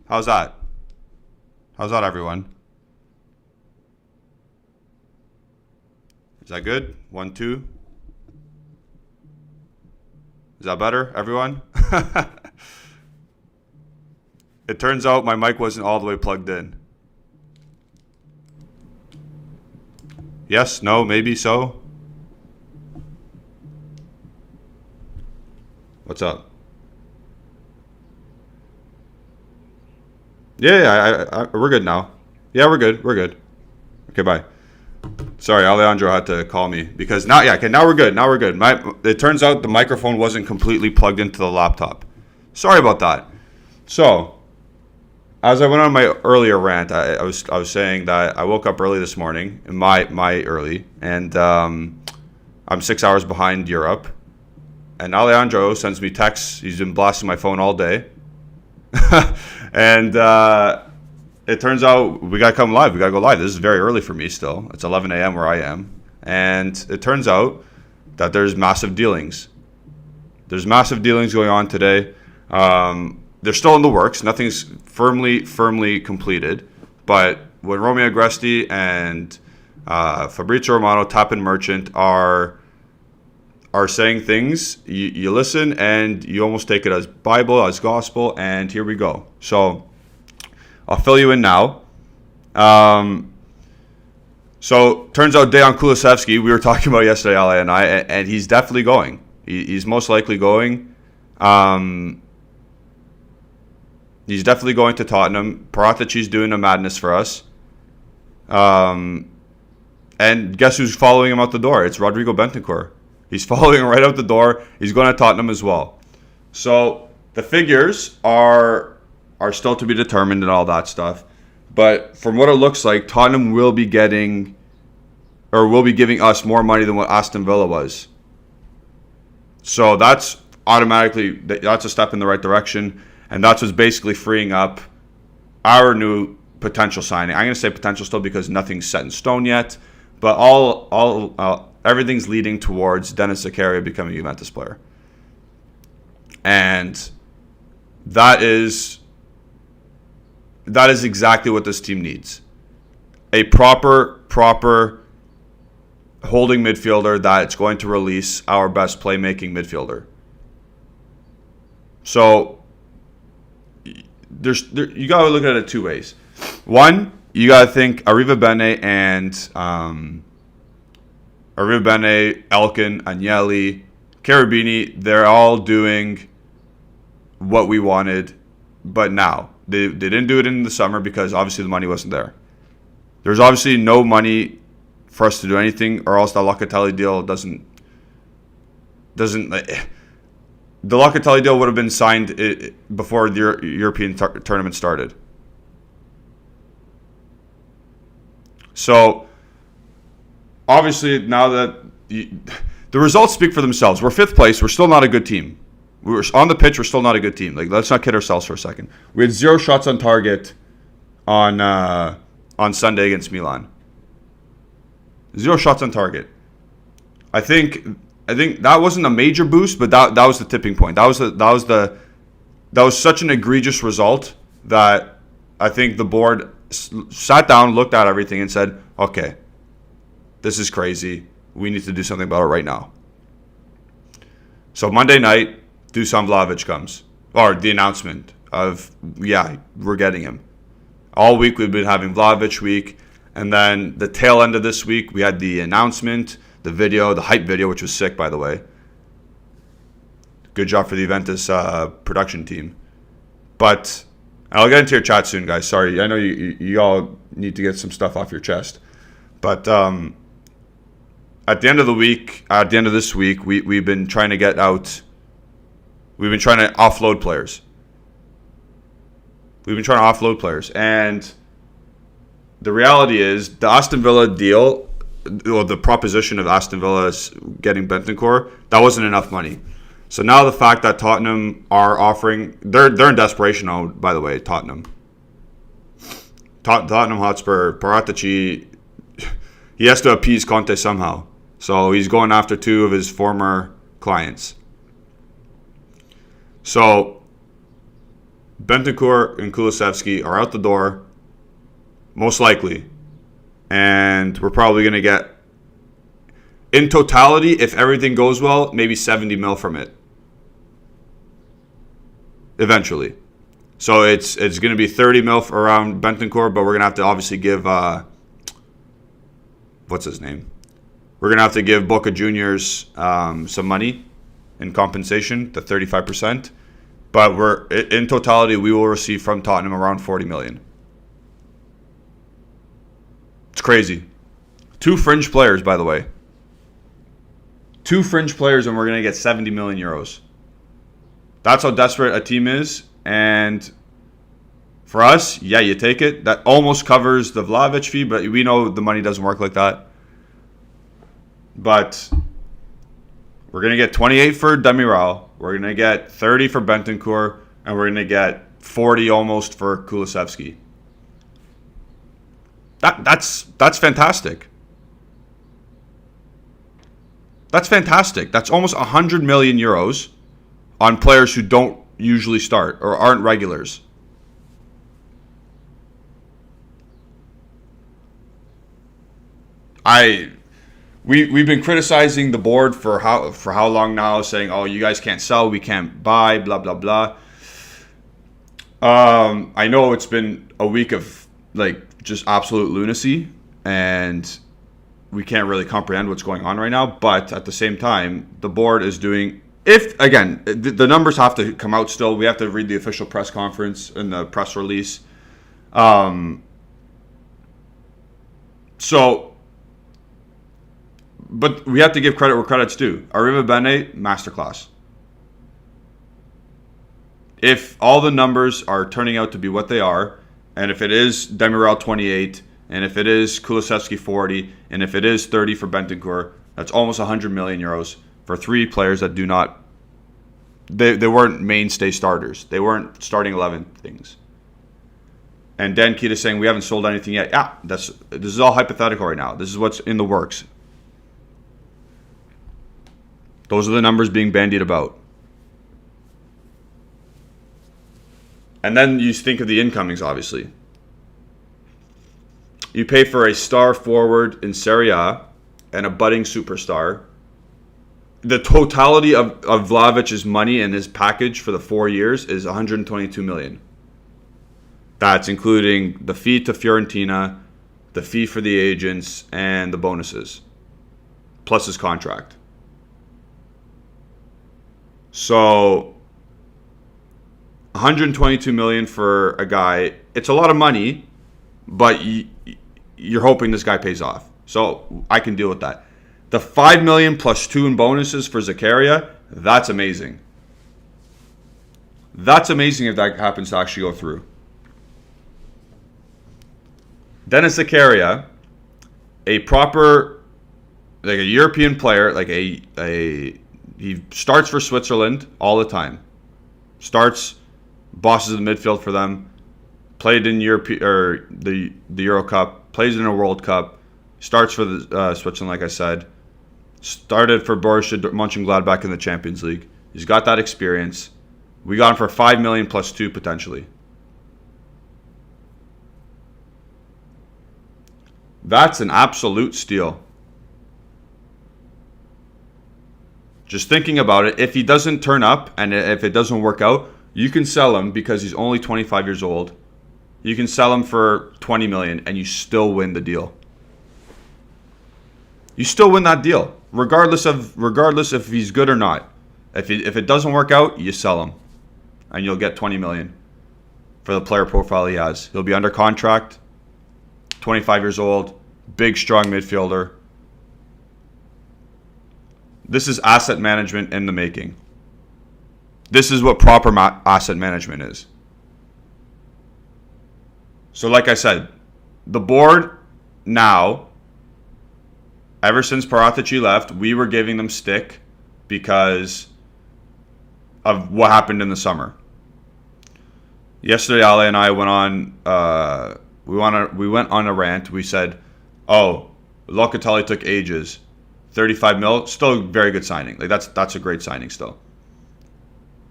How's that? How's that, everyone? Is that good? 1, 2. Is that better, everyone? It turns out my mic wasn't all the way plugged in. Yes, no, maybe so. What's up? Yeah, we're good now. Yeah, we're good. We're good. Okay, bye. Sorry, Alejandro had to call me because now, yeah, okay, now we're good. Now we're good. It turns out the microphone wasn't completely plugged into the laptop. Sorry about that. So, as I went on my earlier rant, I was saying that I woke up early this morning, my early, and I'm 6 hours behind Europe. And Alejandro sends me texts. He's been blasting my phone all day. And it turns out we got to come live. We got to go live. This is very early for me still. It's 11 a.m. where I am. And it turns out that there's massive dealings. There's massive dealings going on today. They're still in the works. Nothing's firmly completed. But when Romeo Agresti and Fabrizio Romano, Tappan Merchant are saying things, you listen and you almost take it as Bible, as gospel, and here we go. So I'll fill you in now. So turns out Dejan Kulusevski, we were talking about yesterday, Ale and I, and he's definitely going. He's most likely going. He's definitely going to Tottenham. Paratici's doing a madness for us. And guess who's following him out the door? It's Rodrigo Bentancur. He's following right out the door. He's going to Tottenham as well. So the figures are still to be determined and all that stuff. But from what it looks like, Tottenham will be giving us more money than what Aston Villa was. So that's a step in the right direction. And that's what's basically freeing up our new potential signing. I'm going to say potential still because nothing's set in stone yet. But everything's leading towards Dennis Zakaria becoming a Juventus player. And that is exactly what this team needs. A proper holding midfielder that's going to release our best playmaking midfielder. So you got to look at it two ways. One, you got to think Arriva Bene Elkin, Agnelli, Carabini, they're all doing what we wanted, but now. They didn't do it in the summer because obviously the money wasn't there. There's obviously no money for us to do anything, or else the Locatelli deal doesn't. The Locatelli deal would have been signed before the European tournament started. So obviously now that the results speak for themselves. We're 5th place. We're still not a good team. We were on the pitch. We're still not a good team. Like, let's not kid ourselves for a second. We had 0 shots on target on Sunday against Milan. 0 shots on target. I think that wasn't a major boost, but that was the tipping point. That was such an egregious result that I think the board sat down, looked at everything, and said, "Okay, this is crazy. We need to do something about it right now." So Monday night, Dusan Vlahovic comes. Or the announcement of, yeah, we're getting him. All week we've been having Vlahovic week. And then the tail end of this week, we had the announcement, the video, the hype video, which was sick, by the way. Good job for the Juventus production team. But I'll get into your chat soon, guys. Sorry, I know you all need to get some stuff off your chest. But at the end of this week, we've been trying to get out. We've been trying to offload players. And the reality is the Aston Villa deal, or the proposition of Aston Villa getting Bentancur, that wasn't enough money. So now the fact that Tottenham are offering, they're in desperation now, by the way, Tottenham Hotspur, Paratici, he has to appease Conte somehow. So he's going after 2 of his former clients. So Bentancur and Kulusesvski are out the door, most likely. And we're probably going to get, in totality, if everything goes well, maybe 70 mil from it. Eventually. So it's going to be 30 mil for around Bentancur, but we're going to have to obviously give, what's his name? We're going to have to give Boca Juniors some money in compensation, the 35%. But in totality, we will receive from Tottenham around 40 million. It's crazy. 2 fringe players, by the way. 2 fringe players, and we're going to get 70 million euros. That's how desperate a team is. And for us, yeah, you take it. That almost covers the Vlahovic fee, but we know the money doesn't work like that. But we're going to get 28 for Demiral. We're going to get 30 for Bentancur. And we're going to get 40 almost for Kulusevski. That's fantastic. That's fantastic. That's almost 100 million euros on players who don't usually start or aren't regulars. We've been criticizing the board for how long now, saying, oh, you guys can't sell, we can't buy, blah blah blah. I know it's been a week of just absolute lunacy, and we can't really comprehend what's going on right now. But at the same time, the board is doing. If, again, the numbers have to come out still. We have to read the official press conference and the press release. But we have to give credit where credit's due. Arriva Bene, masterclass. If all the numbers are turning out to be what they are, and if it is Demiral 28, and if it is Kulusevski 40, and if it is 30 for Bentancur, that's almost 100 million euros for 3 players that do not. They weren't mainstay starters. They weren't starting 11 things. And Dan Keita saying we haven't sold anything yet. Yeah, this is all hypothetical right now. This is what's in the works. Those are the numbers being bandied about. And then you think of the incomings, obviously. You pay for a star forward in Serie A and a budding superstar. The totality of Vlahovic's money and his package for the 4 years is 122 million. That's including the fee to Fiorentina, the fee for the agents, and the bonuses, plus his contract. So 122 million for a guy, it's a lot of money, but you're hoping this guy pays off. So I can deal with that. The 5 million plus 2 in bonuses for Zakaria, that's amazing. That's amazing if that happens to actually go through. Dennis Zakaria, a proper, a European player, he starts for Switzerland all the time. Starts, bosses the midfield for them. Played in the Euro Cup. Plays in a World Cup. Starts for the Switzerland, like I said. Started for Borussia Mönchengladbach in the Champions League. He's got that experience. We got him for 5 million plus 2 potentially. That's an absolute steal. Just thinking about it, if he doesn't turn up and if it doesn't work out, you can sell him because he's only 25 years old. You can sell him for 20 million and you still win the deal. You still win that deal, regardless if he's good or not. If it doesn't work out, you sell him, and you'll get 20 million for the player profile he has. He'll be under contract, 25 years old, big, strong midfielder. This is asset management in the making. This is what proper asset management is. So like I said, the board now, ever since Paratici left, we were giving them stick because of what happened in the summer. Yesterday, Ale and I went on. We went on a rant. We said, "Oh, Locatelli took ages. 35 mil, still a very good signing. That's a great signing still."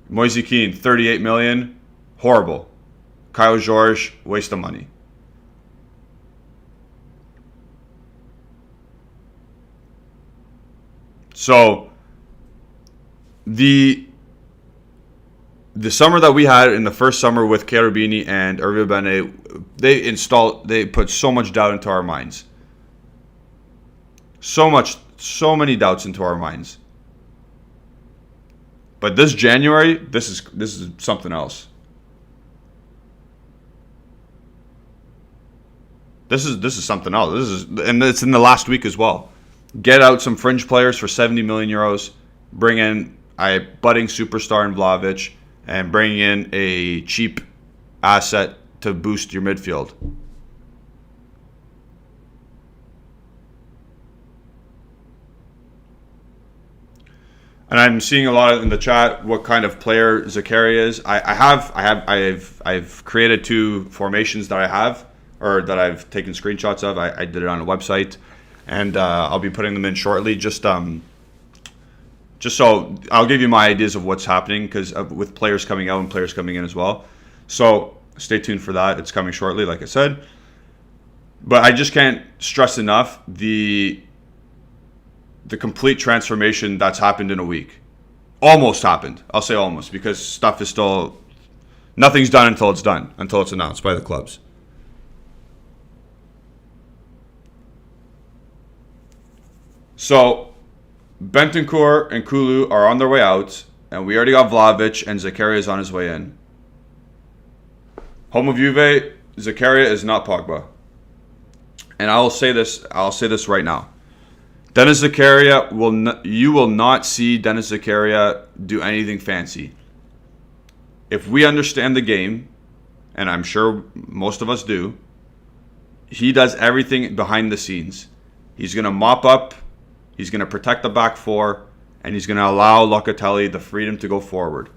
Moise Kean, 38 million. Horrible. Kyle George, waste of money. So the summer that we had in the first summer with Cherubini and Hervé Bene, they put so much doubt into our minds. So many doubts into our minds. But this January, this is something else. This is something else. And it's in the last week as well. Get out some fringe players for 70 million euros. Bring in a budding superstar in Vlahovic, and bring in a cheap asset to boost your midfield. And I'm seeing a lot in the chat what kind of player Zakaria is. I've created 2 formations that I have, or that I've taken screenshots of. I did it on a website, and I'll be putting them in shortly. Just so I'll give you my ideas of what's happening, because with players coming out and players coming in as well. So stay tuned for that. It's coming shortly, like I said. But I just can't stress enough the complete transformation that's happened in a week. Almost happened. I'll say almost, because stuff is still... Nothing's done until it's done, until it's announced by the clubs. So, Bentancur and Kulu are on their way out, and we already got Vlahovic, and Zakaria is on his way in. Home of Juve, Zakaria is not Pogba. And I'll say this right now. Dennis Zakaria you will not see Dennis Zakaria do anything fancy. If we understand the game, and I'm sure most of us do, he does everything behind the scenes. He's going to mop up, he's going to protect the back four, and he's going to allow Locatelli the freedom to go forward.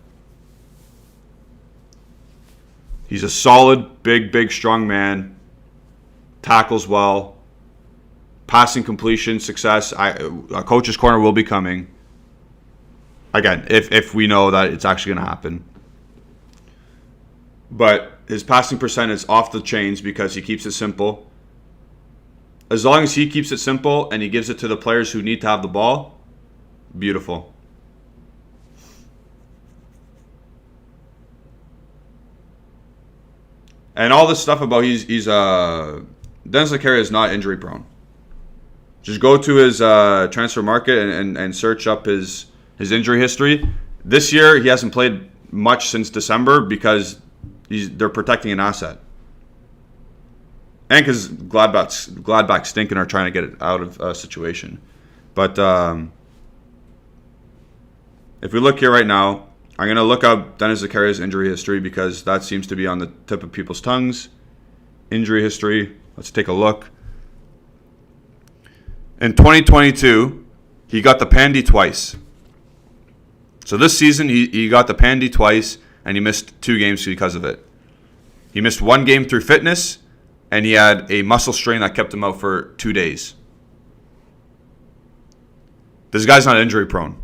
He's a solid, big, strong man. Tackles well. Passing completion, success. A coach's corner will be coming. Again, if we know that it's actually going to happen. But his passing percent is off the chains because he keeps it simple. As long as he keeps it simple and he gives it to the players who need to have the ball, beautiful. And all this stuff about Dennis Zakaria is not injury prone. Just go to his transfer market and search up his injury history. This year, he hasn't played much since December because they're protecting an asset. And because Gladbach stink and are trying to get it out of a situation. But if we look here right now, I'm going to look up Dennis Zakaria's injury history because that seems to be on the tip of people's tongues. Injury history. Let's take a look. In 2022, he got the Pandy twice. So this season, he got the Pandy twice, and he missed 2 games because of it. He missed 1 game through fitness, and he had a muscle strain that kept him out for 2 days. This guy's not injury prone.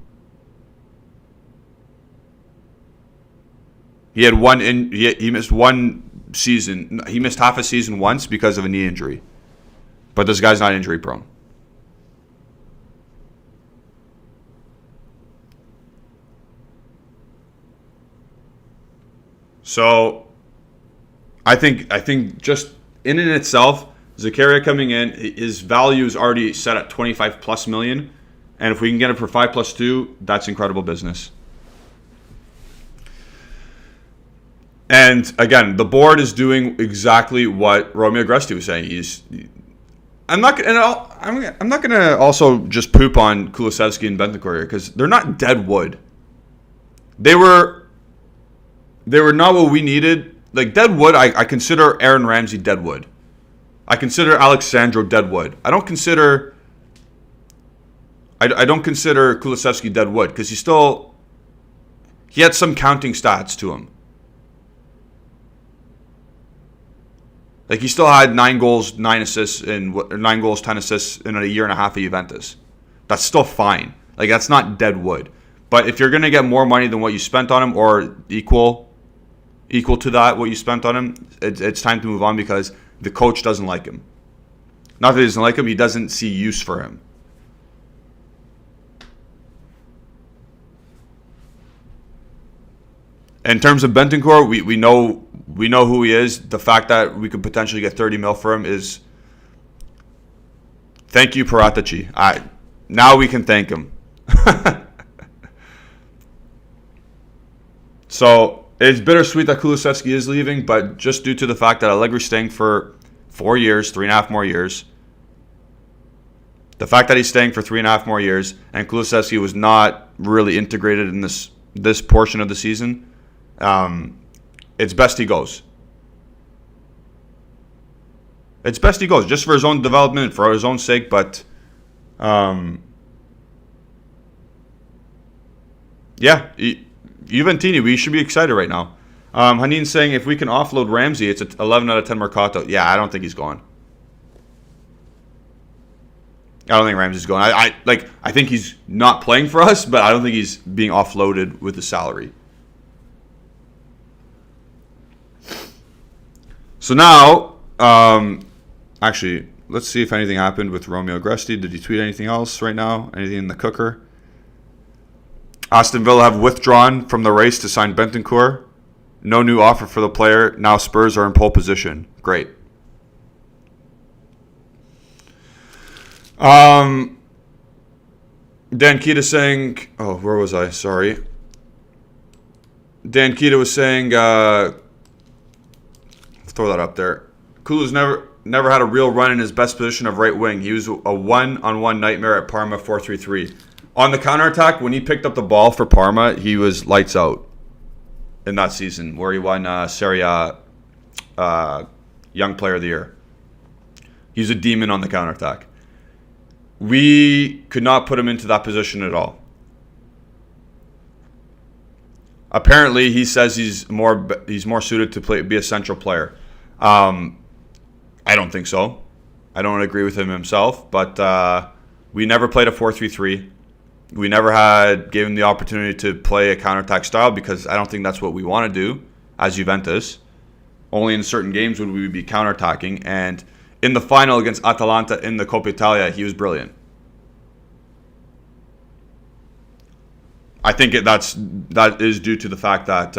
He had he missed 1 season. He missed half a season once because of a knee injury. But this guy's not injury prone. So, I think just in and itself, Zakaria coming in, his value is already set at 25 plus million, and if we can get him for 5 plus 2, that's incredible business. And again, the board is doing exactly what Romeo Agresti was saying. I'm not gonna also just poop on Kulusevski and Bentancur here because they're not dead wood. They were not what we needed. Like deadwood, I consider Aaron Ramsey deadwood. I consider Alexandro deadwood. I don't consider Kulusevski deadwood because he had some counting stats to him. Like he still had 9 goals, 9 assists, 9 goals, 10 assists in a year and a half at Juventus. That's still fine. Like that's not dead wood. But if you're gonna get more money than what you spent on him or equal, equal to that, what you spent on him, it's time to move on because the coach doesn't like him. Not that he doesn't like him, he doesn't see use for him. In terms of Bentancur, we know who he is. The fact that we could potentially get 30 mil for him is thank you, Paratici. Now we can thank him. So it's bittersweet that Kulusevski is leaving, but just due to the fact that Allegri's staying for 4 years, 3.5 more years. The fact that he's staying for 3.5 more years and Kulusevski was not really integrated in this portion of the season, it's best he goes. It's best he goes, just for his own development, for his own sake, but Juventini, we should be excited right now. Hanin's saying if we can offload Ramsey, it's an 11 out of 10 Mercato. Yeah, I don't think he's going. I don't think Ramsey's going. I think he's not playing for us, but I don't think he's being offloaded with the salary. So now, actually, let's see if anything happened with Romeo Agresti. Did he tweet anything else right now? Anything in the cooker? Aston Villa have withdrawn from the race to sign Bentancur. No new offer for the player. Now Spurs are in pole position. Great. Dan Keita saying... Oh, where was I? Sorry. Dan Keita was saying... throw that up there. Kulu's never had a real run in his best position of right wing. He was a one-on-one nightmare at Parma 4-3-3. On the counterattack, when he picked up the ball for Parma, he was lights out in that season where he won Serie A Young Player of the Year. He's a demon on the counterattack. We could not put him into that position at all. Apparently, he says he's more suited to be a central player. I don't think so. I don't agree with him himself, but we never played a 4-3-3. We never gave him the opportunity to play a counterattack style because I don't think that's what we want to do as Juventus. Only in certain games would we be counterattacking, and in the final against Atalanta in the Coppa Italia, he was brilliant. I think that is due to the fact that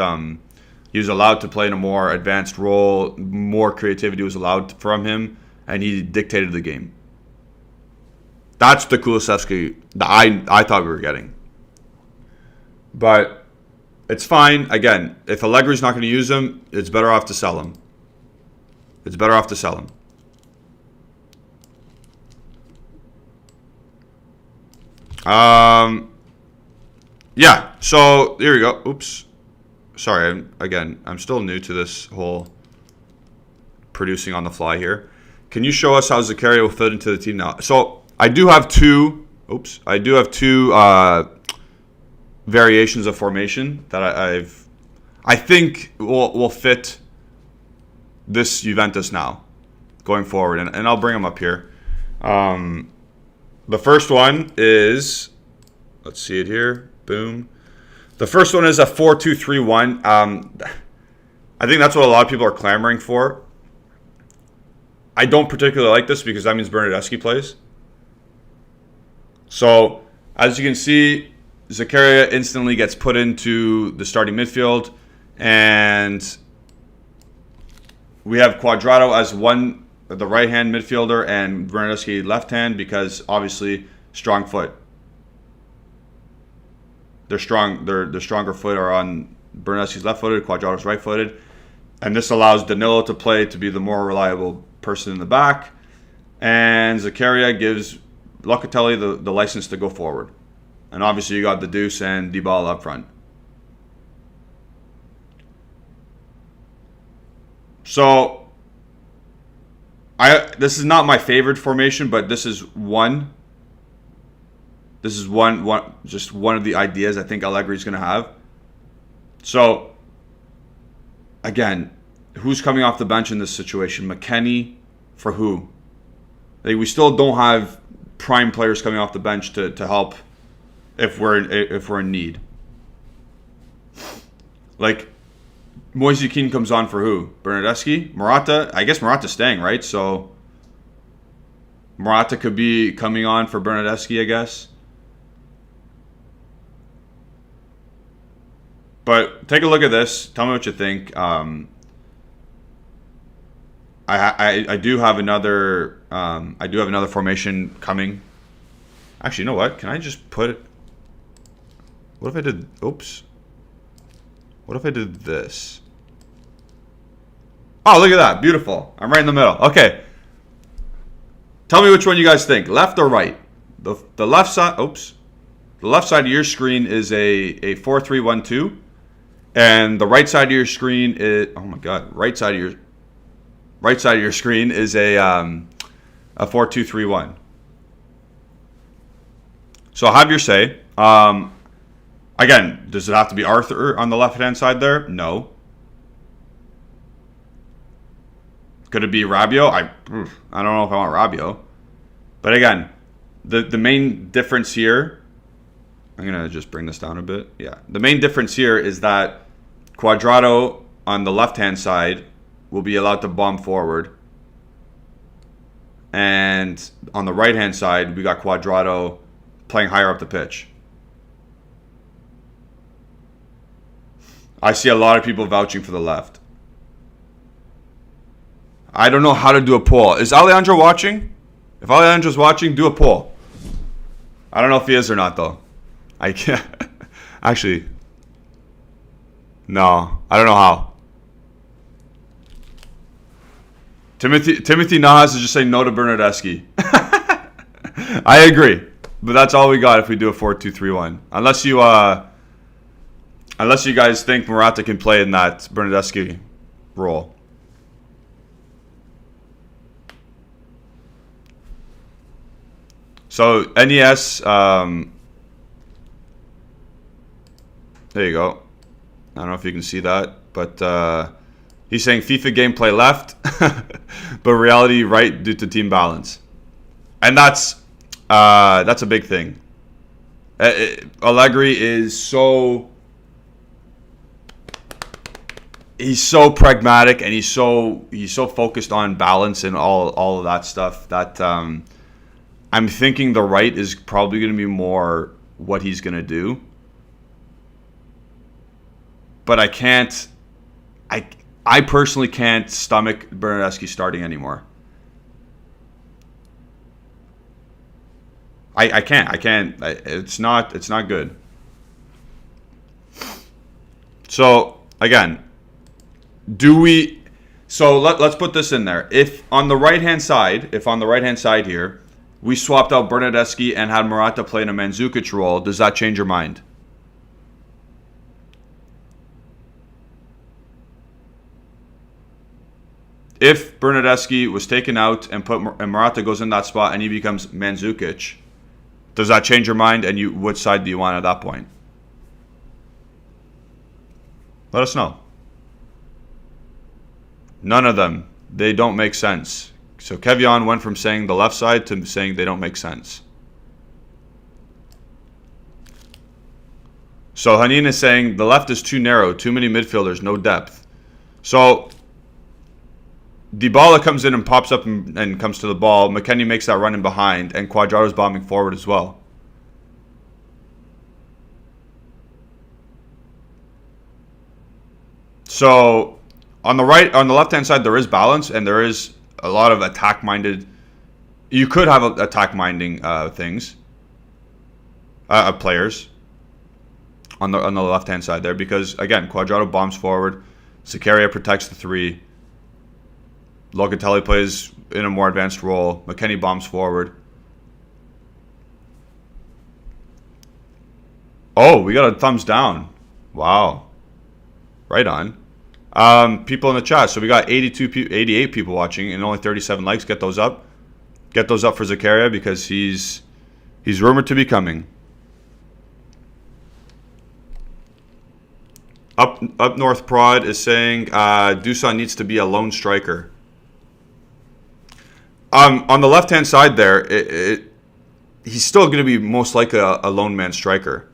he was allowed to play in a more advanced role, more creativity was allowed from him, and he dictated the game. That's the Kulusevski that I thought we were getting. But it's fine. Again, if Allegri's not going to use him, it's better off to sell him. It's better off to sell him. Yeah, so here we go. Oops. Sorry, I'm still new to this whole producing on the fly here. Can you show us how Zakaria will fit into the team now? So I do have two variations of formation that I think will fit this Juventus now going forward, and I'll bring them up here. The first one is, let's see it here. Boom. The first one is a 4-2-3-1. I think that's what a lot of people are clamoring for. I don't particularly like this because that means Bernardeschi plays. So, as you can see, Zakaria instantly gets put into the starting midfield, and we have Quadrado as the right-hand midfielder and Bernardeschi left-hand because obviously strong foot. Their stronger foot are on Bernardeschi's left-footed, Quadrado's right-footed, and this allows Danilo to play to be the more reliable person in the back, and Zakaria gives Locatelli the license to go forward. And obviously you got the Deuce and Dybala up front. So this is not my favorite formation, but this is one just one of the ideas I think Allegri's going to have. So again, who's coming off the bench in this situation? McKennie for who? We still don't have prime players coming off the bench to help if we're in need. Like Moise Keane comes on for who? Bernardeschi? Morata? I guess Morata's staying, right? So Morata could be coming on for Bernardeschi, I guess. But take a look at this. Tell me what you think. I do have another formation coming. Actually, you know what? Can I just put it? What if I did? Oops. What if I did this? Oh, look at that. Beautiful. I'm right in the middle. Okay. Tell me which one you guys think. Left or right? The left side. Oops. The left side of your screen is a 4-3-1-2, and the right side of your screen is right side of your screen is a 4-2-3-1. So have your say. Again, does it have to be Arthur on the left-hand side there? No. Could it be Rabiot? I don't know if I want Rabiot. But again, the main difference here, I'm going to just bring this down a bit. Yeah. The main difference here is that Cuadrado on the left-hand side will be allowed to bomb forward. And on the right-hand side, we got Cuadrado playing higher up the pitch. I see a lot of people vouching for the left. I don't know how to do a poll. Is Alejandro watching? If Alejandro's watching, do a poll. I don't know if he is or not, though. I can't. Actually, no. I don't know how. Timothy Nahas is just saying no to Bernardeschi. I agree. But that's all we got if we do a 4-2-3-1. Unless you guys think Morata can play in that Bernardeschi role. So NES, there you go. I don't know if you can see that, but he's saying FIFA gameplay left, but reality right due to team balance, and that's a big thing. Allegri is he's so pragmatic, and he's so focused on balance and all of that stuff that I'm thinking the right is probably going to be more what he's going to do. But I personally can't stomach Bernardeschi starting anymore. I can't. It's not good. So again, let's put this in there. If on the right hand side here, we swapped out Bernardeschi and had Morata play in a Mandzukic role, does that change your mind? If Bernardeschi was taken out and Morata goes in that spot and he becomes Mandzukic, does that change your mind? And which side do you want at that point? Let us know. None of them. They don't make sense. So Kevion went from saying the left side to saying they don't make sense. So Hanin is saying the left is too narrow, too many midfielders, no depth. So Dybala comes in and pops up and comes to the ball. McKennie makes that run in behind, and Cuadrado's bombing forward as well. So on the left-hand side, there is balance, and there is a lot of attack-minded. You could have attack-minding things, players on the left-hand side there, because again, Cuadrado bombs forward, Zakaria protects the three, Locatelli plays in a more advanced role, McKennie bombs forward. Oh, we got a thumbs down. Wow, right on. People in the chat. So we got 88 people watching and only 37 likes. Get those up. Get those up for Zakaria because he's rumored to be coming. Up North Prod is saying Dusan needs to be a lone striker. On the left-hand side there, he's still going to be most likely a lone man striker.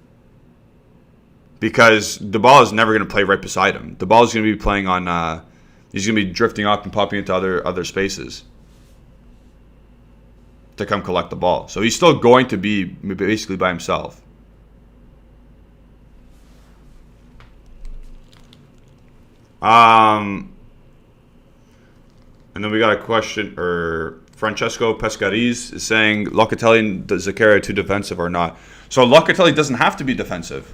because Dybala is never going to play right beside him. Dybala is going to be playing on. He's going to be drifting up and popping into other spaces to come collect the ball. So he's still going to be basically by himself. And then we got a question, or Francesco Pescariz is saying Locatelli and Zakaria are too defensive or not. So Locatelli doesn't have to be defensive.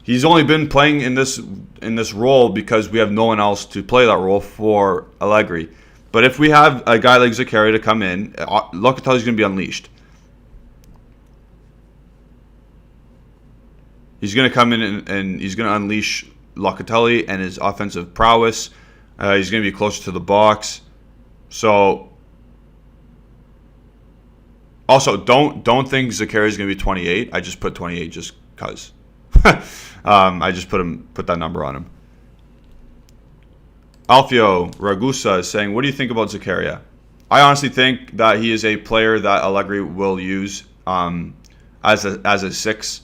He's only been playing in this role because we have no one else to play that role for Allegri. But if we have a guy like Zakaria to come in, Locatelli's going to be unleashed. He's going to come in and he's going to unleash Locatelli and his offensive prowess. He's going to be closer to the box. So, also, don't think Zakaria is going to be 28. I just put 28 just because. I just put that number on him. Alfio Ragusa is saying, what do you think about Zakaria? I honestly think that he is a player that Allegri will use as a six,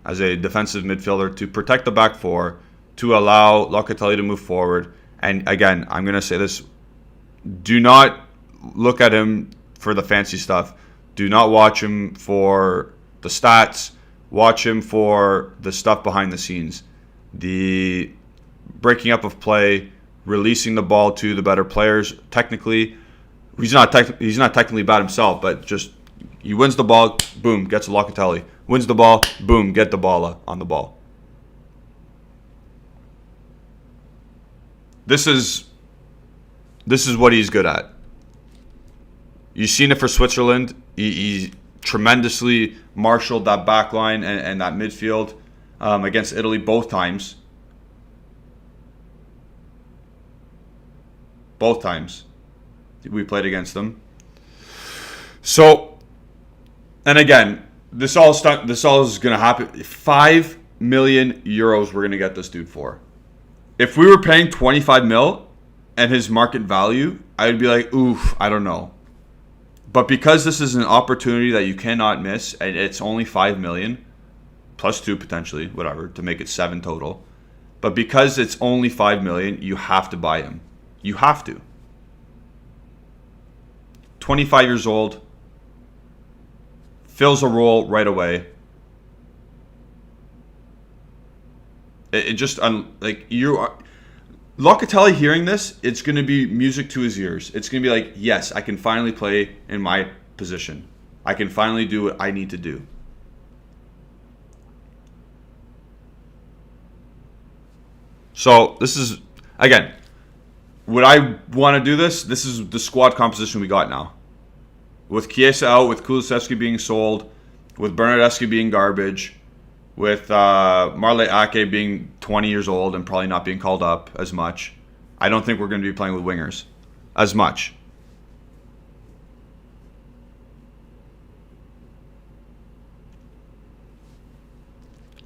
as a defensive midfielder to protect the back four, to allow Locatelli to move forward. And again, I'm going to say this, do not look at him for the fancy stuff. Do not watch him for the stats. Watch him for the stuff behind the scenes. The breaking up of play, releasing the ball to the better players. Technically, he's not technically bad himself, but just he wins the ball, boom, gets a Locatelli. Wins the ball, boom, get Dybala on the ball. This is what he's good at. You've seen it for Switzerland. He tremendously marshaled that back line and that midfield against Italy both times. Both times we played against them. So, and again, this all is going to happen. 5 million euros we're going to get this dude for. If we were paying 25 mil and his market value, I would be like, oof, I don't know. But because this is an opportunity that you cannot miss, and it's only 5 million, plus 2 potentially, whatever, to make it 7 total. But because it's only 5 million, you have to buy him. You have to. 25 years old, fills a role right away. It just, like, you are... Locatelli hearing this, it's going to be music to his ears. It's going to be like, yes, I can finally play in my position. I can finally do what I need to do. So this is, again, would I want to do this? This is the squad composition we got now. With Chiesa out, with Kulusesvski being sold, with Bernardeschi being garbage, with Marley Ake being 20 years old and probably not being called up as much, I don't think we're going to be playing with wingers as much.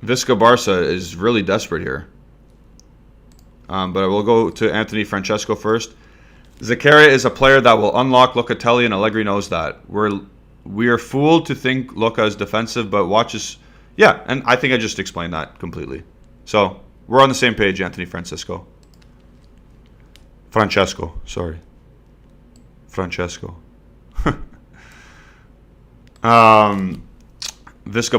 Visca Barca is really desperate here. But I will go to Anthony Francesco first. Zakaria is a player that will unlock Locatelli, and Allegri knows that. We are fooled to think Luka is defensive, but watches... Yeah, and I think I just explained that completely. So, we're on the same page, Anthony Francesco. Francesco. Visca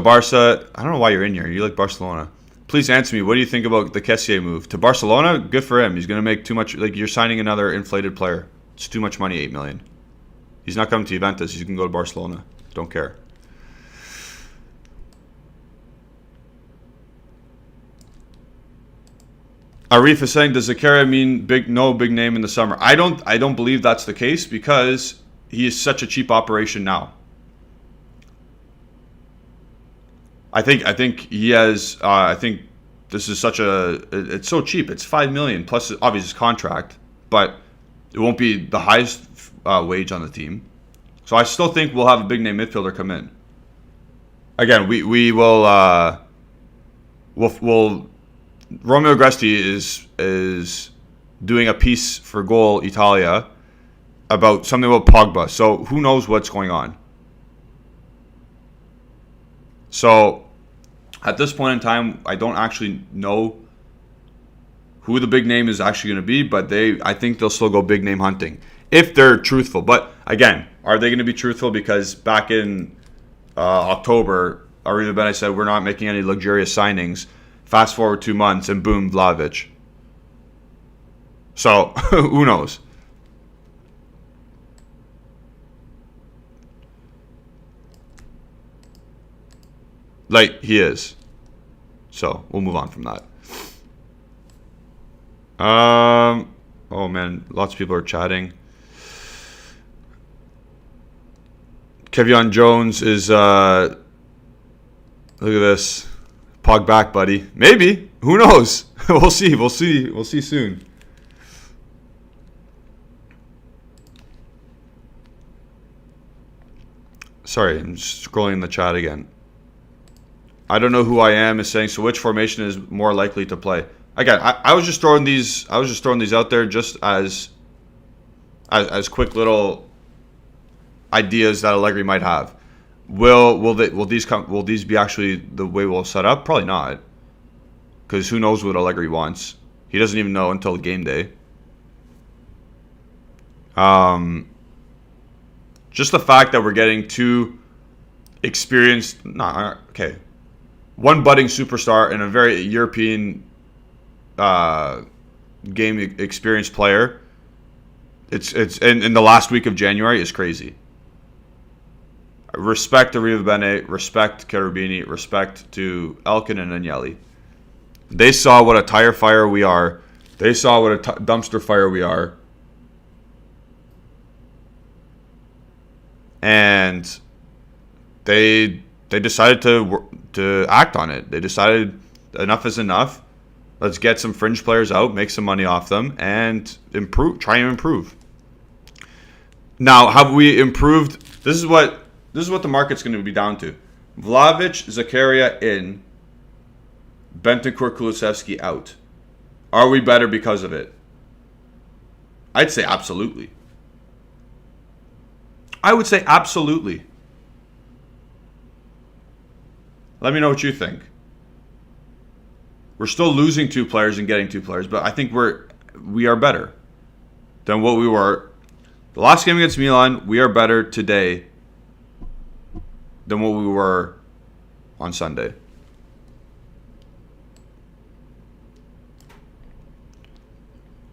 Barca, I don't know why you're in here. You like Barcelona. Please answer me. What do you think about the Kessié move? To Barcelona, good for him. He's going to make too much. Like, you're signing another inflated player. It's too much money, 8 million. He's not coming to Juventus. He's going to go to Barcelona. Don't care. Arif is saying, does Zakaria mean no big name in the summer? I don't believe that's the case because he is such a cheap operation now. I think he has. I think this is such a. It's so cheap. It's 5 million plus obviously his contract, but it won't be the highest wage on the team. So I still think we'll have a big name midfielder come in. Again, we will. We'll Romeo Agresti is doing a piece for Goal Italia about something about Pogba. So who knows what's going on. So At this point in time, I don't actually know who the big name is actually going to be, but I think they'll still go big name hunting if they're truthful. But again, are they going to be truthful? Because back in October, Arriva Bene said we're not making any luxurious signings. Fast forward 2 months, and boom, Vlahovic. So who knows? Like, he is. So we'll move on from that. Oh man, lots of people are chatting. Kevion Jones is look at this. Pog back, buddy. Maybe. Who knows? We'll see. We'll see soon. Sorry, I'm scrolling the chat again. I don't know who I am is saying, so which formation is more likely to play? Again, I was just throwing these out there just as quick little ideas that Allegri might have. Will these be actually the way we'll set up? Probably not. Because who knows what Allegri wants? He doesn't even know until game day. Just the fact that we're getting two experienced, one budding superstar and a very European game experienced player. It's in the last week of January is crazy. Respect to Arriva Bene, respect Cherubini, respect to Elkin and Agnelli. They saw what a tire fire we are. They saw what a dumpster fire we are. And they decided to act on it. They decided enough is enough. Let's get some fringe players out, make some money off them, and try and improve. Now, have we improved? This is what the market's going to be down to. Vlahovic, Zakaria in, Bentancur, Kulusesvski out. Are we better because of it? I'd say absolutely. I would say absolutely. Let me know what you think. We're still losing 2 players and getting 2 players, but I think we are better than what we were. The last game against Milan, we are better today than what we were on Sunday.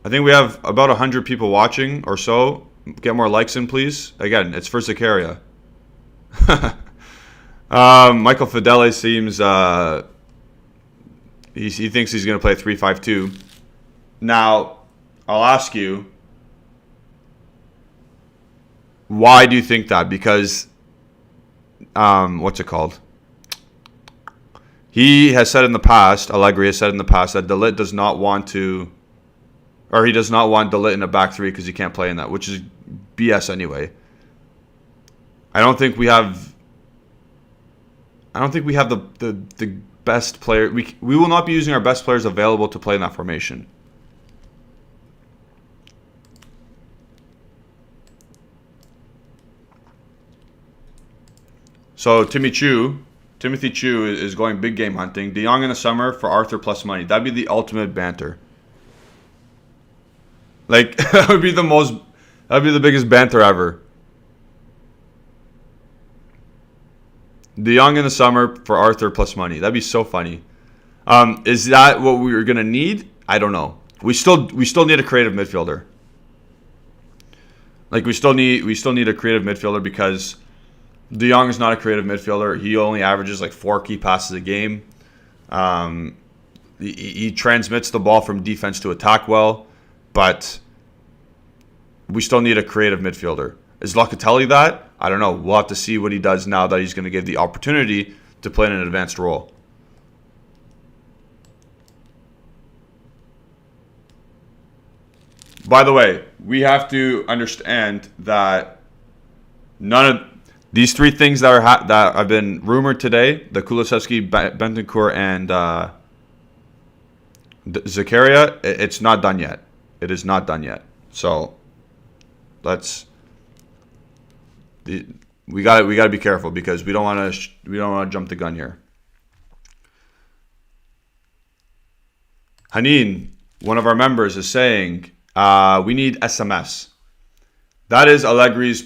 I think we have about 100 people watching or so. Get more likes in, please. Again, it's for Zakaria. Michael Fidele seems he thinks he's going to play 3-5-2. Now, I'll ask you, why do you think that? Because what's it called? He has said in the past, Allegri has said in the past, that De Ligt does not want to, or he does not want De Ligt in a back three because he can't play in that, which is BS anyway. I don't think we have the best player. We will not be using our best players available to play in that formation. So Timothy Chu is going big game hunting. De Jong in the summer for Arthur plus money. That'd be the ultimate banter. Like that would be the biggest banter ever. De Jong in the summer for Arthur plus money. That'd be so funny. Is that what we were gonna need? I don't know. We still need a creative midfielder. Like we still need a creative midfielder because De Jong is not a creative midfielder. He only averages like 4 key passes a game. He transmits the ball from defense to attack well, but we still need a creative midfielder. Is Locatelli that? I don't know. We'll have to see what he does now that he's going to give the opportunity to play in an advanced role. By the way, we have to understand that none of these 3 things that have been rumored today, the Kulusevski, Bentancur, and Zakaria, it's not done yet. It is not done yet. So we got to be careful because we don't want to jump the gun here. Hanin, one of our members, is saying we need SMS. That is Allegri's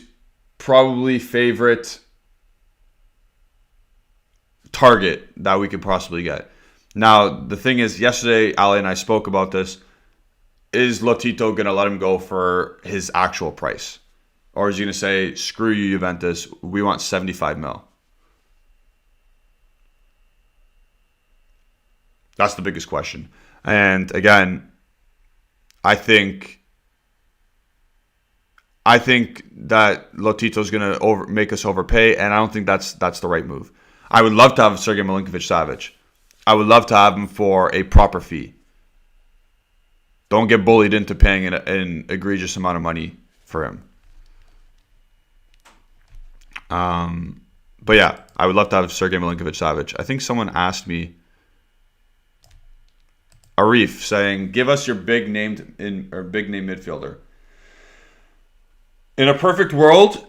probably favorite target that we could possibly get. Now, the thing is, yesterday, Ali and I spoke about this. Is Lotito going to let him go for his actual price? Or is he going to say, screw you, Juventus, we want 75 mil? That's the biggest question. And again, I think that Lotito's going to make us overpay, and I don't think that's the right move. I would love to have Sergej Milinkovic-Savic. I would love to have him for a proper fee. Don't get bullied into paying an egregious amount of money for him. But yeah, I would love to have Sergej Milinkovic-Savic. I think someone asked me, Arif, saying, give us your big name midfielder. In a perfect world,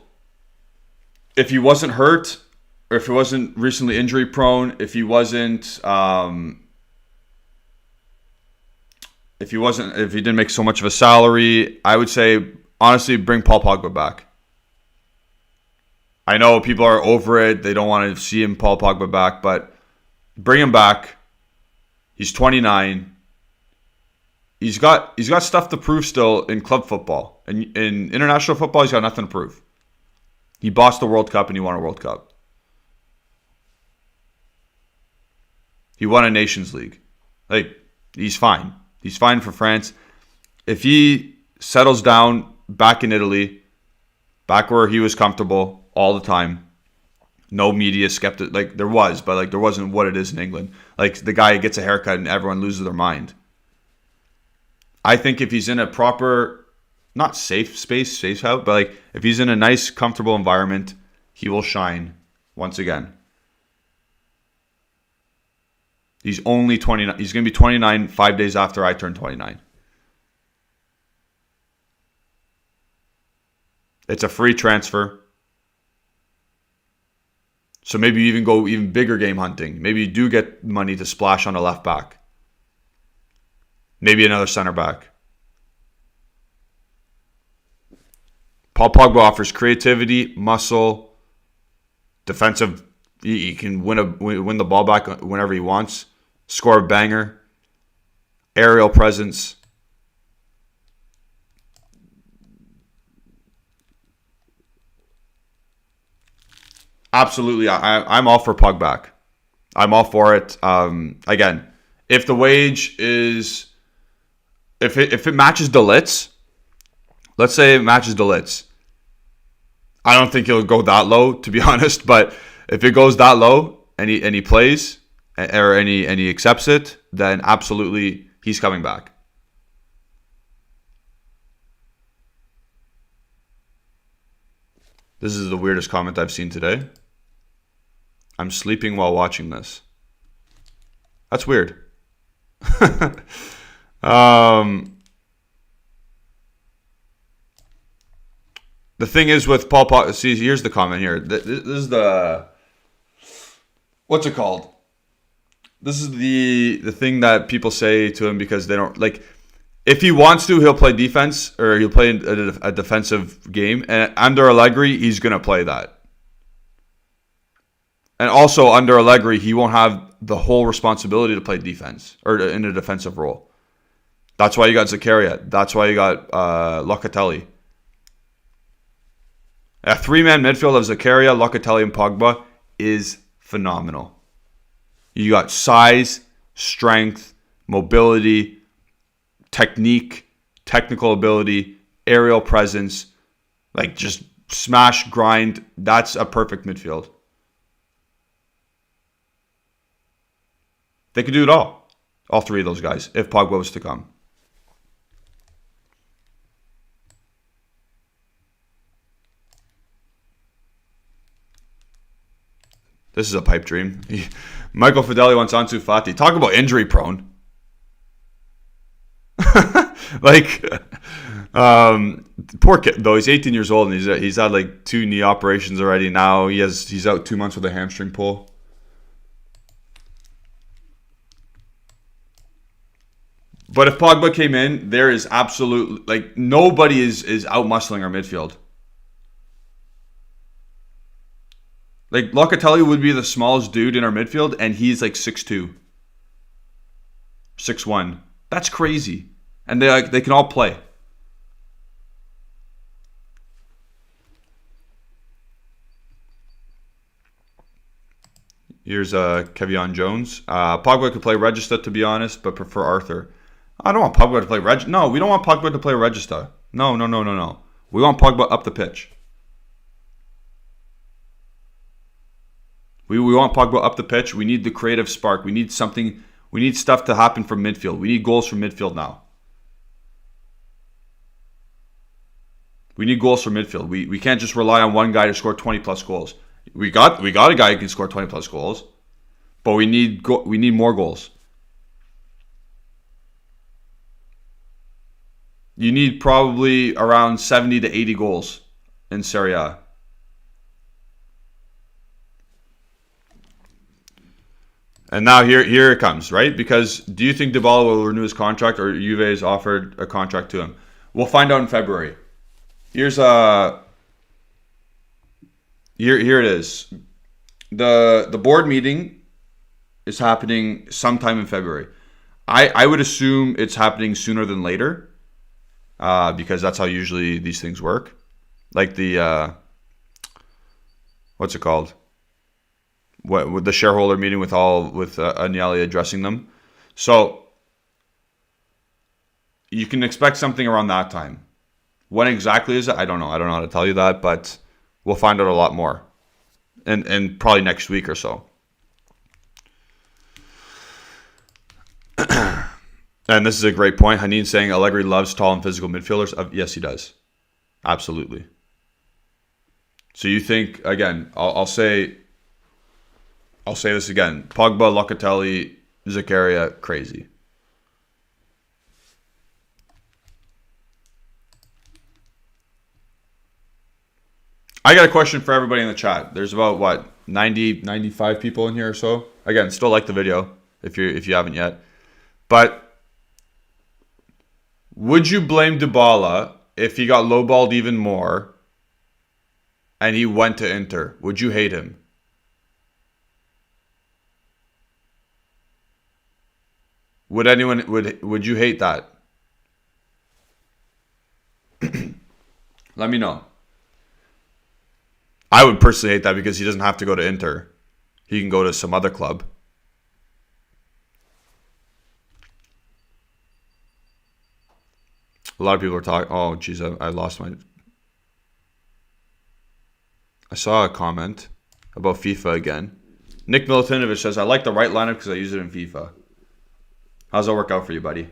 if he wasn't hurt, or if he wasn't recently injury prone, if he didn't make so much of a salary, I would say, honestly, bring Paul Pogba back. I know people are over it. They don't want to see Paul Pogba back, but bring him back. He's 29. He's got stuff to prove still in club football. In international football, he's got nothing to prove. He bossed the World Cup and he won a World Cup. He won a Nations League. He's fine. He's fine for France. If he settles down back in Italy, back where he was comfortable all the time, no media skeptic. There was, but there wasn't what it is in England. The guy gets a haircut and everyone loses their mind. I think if he's in a proper, not safe house, but if he's in a nice, comfortable environment, he will shine once again. He's only 29. He's going to be 29 5 days after I turn 29. It's a free transfer. So maybe you even go even bigger game hunting. Maybe you do get money to splash on a left back. Maybe another center back. Paul Pogba offers creativity, muscle, defensive. He can win the ball back whenever he wants. Score a banger. Aerial presence. Absolutely, I'm all for Pog back. I'm all for it. Again, if the wage is, if it matches De Ligt's, let's say it matches De Ligt's. I don't think he'll go that low, to be honest. But if it goes that low and he plays and he accepts it, then absolutely he's coming back. This is the weirdest comment I've seen today. I'm sleeping while watching this. That's weird. The thing is with Paul Pogba, see, here's the comment here. This is the, what's it called? This is the thing that people say to him because they don't, if he wants to, he'll play defense, or he'll play a defensive game. And under Allegri, he's going to play that. And also under Allegri, he won't have the whole responsibility to play defense or in a defensive role. That's why you got Zakaria. That's why you got Locatelli. A three-man midfield of Zakaria, Locatelli, and Pogba is phenomenal. You got size, strength, mobility, technique, technical ability, aerial presence, just smash, grind. That's a perfect midfield. They could do it all three of those guys, if Pogba was to come. This is a pipe dream. Michael Fideli wants Ansu Fati. Talk about injury prone. Poor kid though. He's 18 years old and he's had 2 knee operations already. Now he's out 2 months with a hamstring pull. But if Pogba came in, there is absolute, like, nobody is out muscling our midfield. Like, Locatelli would be the smallest dude in our midfield, and he's like 6'2", 6'1". That's crazy. And they can all play. Here's Kevion Jones. Pogba could play Regista, to be honest, but prefer Arthur. I don't want Pogba to play Regista. No, we don't want Pogba to play Regista. No. We want Pogba up the pitch. We want Pogba up the pitch. We need the creative spark. We need something. We need stuff to happen from midfield. We need goals from midfield now. We need goals from midfield. We can't just rely on one guy to score 20 plus goals. We got a guy who can score 20 plus goals, but we need more goals. You need probably around 70 to 80 goals in Serie A. And now here it comes, right? Because do you think Dybala will renew his contract, or Juve has offered a contract to him? We'll find out in February. Here it is. The board meeting is happening sometime in February. I would assume it's happening sooner than later, because that's how usually these things work. Like the what's it called? What with the shareholder meeting with Agnelli addressing them. So you can expect something around that time. When exactly is it? I don't know. I don't know how to tell you that, but we'll find out a lot more, and probably next week or so. And this is a great point. Hanin saying Allegri loves tall and physical midfielders. Yes, he does. Absolutely. So you think, again, I'll say this again. Pogba, Locatelli, Zakaria, crazy. I got a question for everybody in the chat. There's about 90, 95 people in here or so. Again, still like the video if you haven't yet. But would you blame Dybala if he got lowballed even more and he went to Inter? Would you hate him? Would you hate that? Let me know. I would personally hate that because he doesn't have to go to Inter. He can go to some other club. A lot of people are talking. Oh, geez, I lost my. I saw a comment about FIFA again. Nick Milutinovic says, I like the right lineup because I use it in FIFA. How's that work out for you, buddy?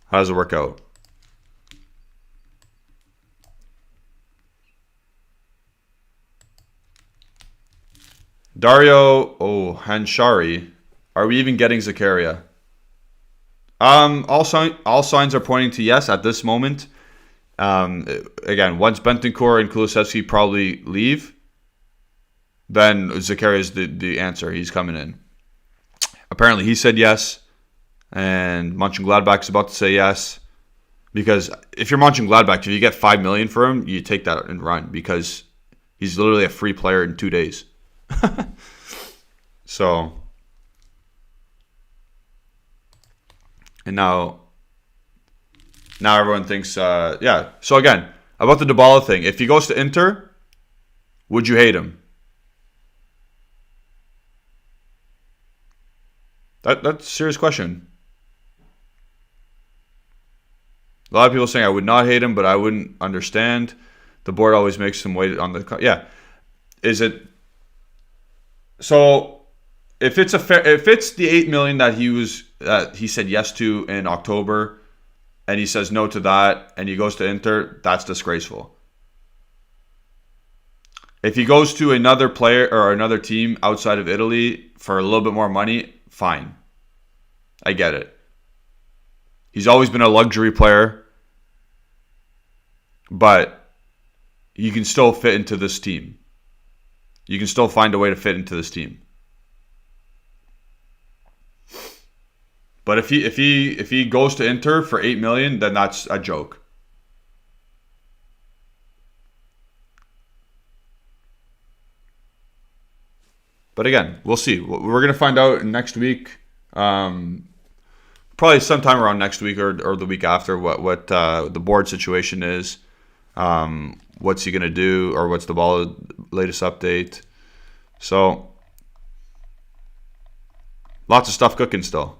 How does it work out? Dario Hanshari. Are we even getting Zakaria? All signs are pointing to yes at this moment. Again, once Bentancur and Kulusesvski probably leave, then Zakaria is the answer. He's coming in. Apparently, he said yes, and Mönchengladbach is about to say yes. Because if you're Mönchengladbach, if you get $5 million for him, you take that and run because he's literally a free player in 2 days. So, and now everyone thinks, yeah. So again, about the Dybala thing, if he goes to Inter, would you hate him? That's a serious question. A lot of people saying I would not hate him, but I wouldn't understand. The board always makes him wait on the. Yeah, is it? So if it's the $8 million that he said yes to in October, and he says no to that, and he goes to Inter, that's disgraceful. If he goes to another player or another team outside of Italy for a little bit more money, fine. I get it. He's always been a luxury player, but you can still fit into this team. You can still find a way to fit into this team. But if he goes to Inter for 8 million, then that's a joke. But again, we'll see. We're gonna find out next week. Probably sometime around next week or the week after what the board situation is. What's he gonna do, or what's the latest update? So lots of stuff cooking still.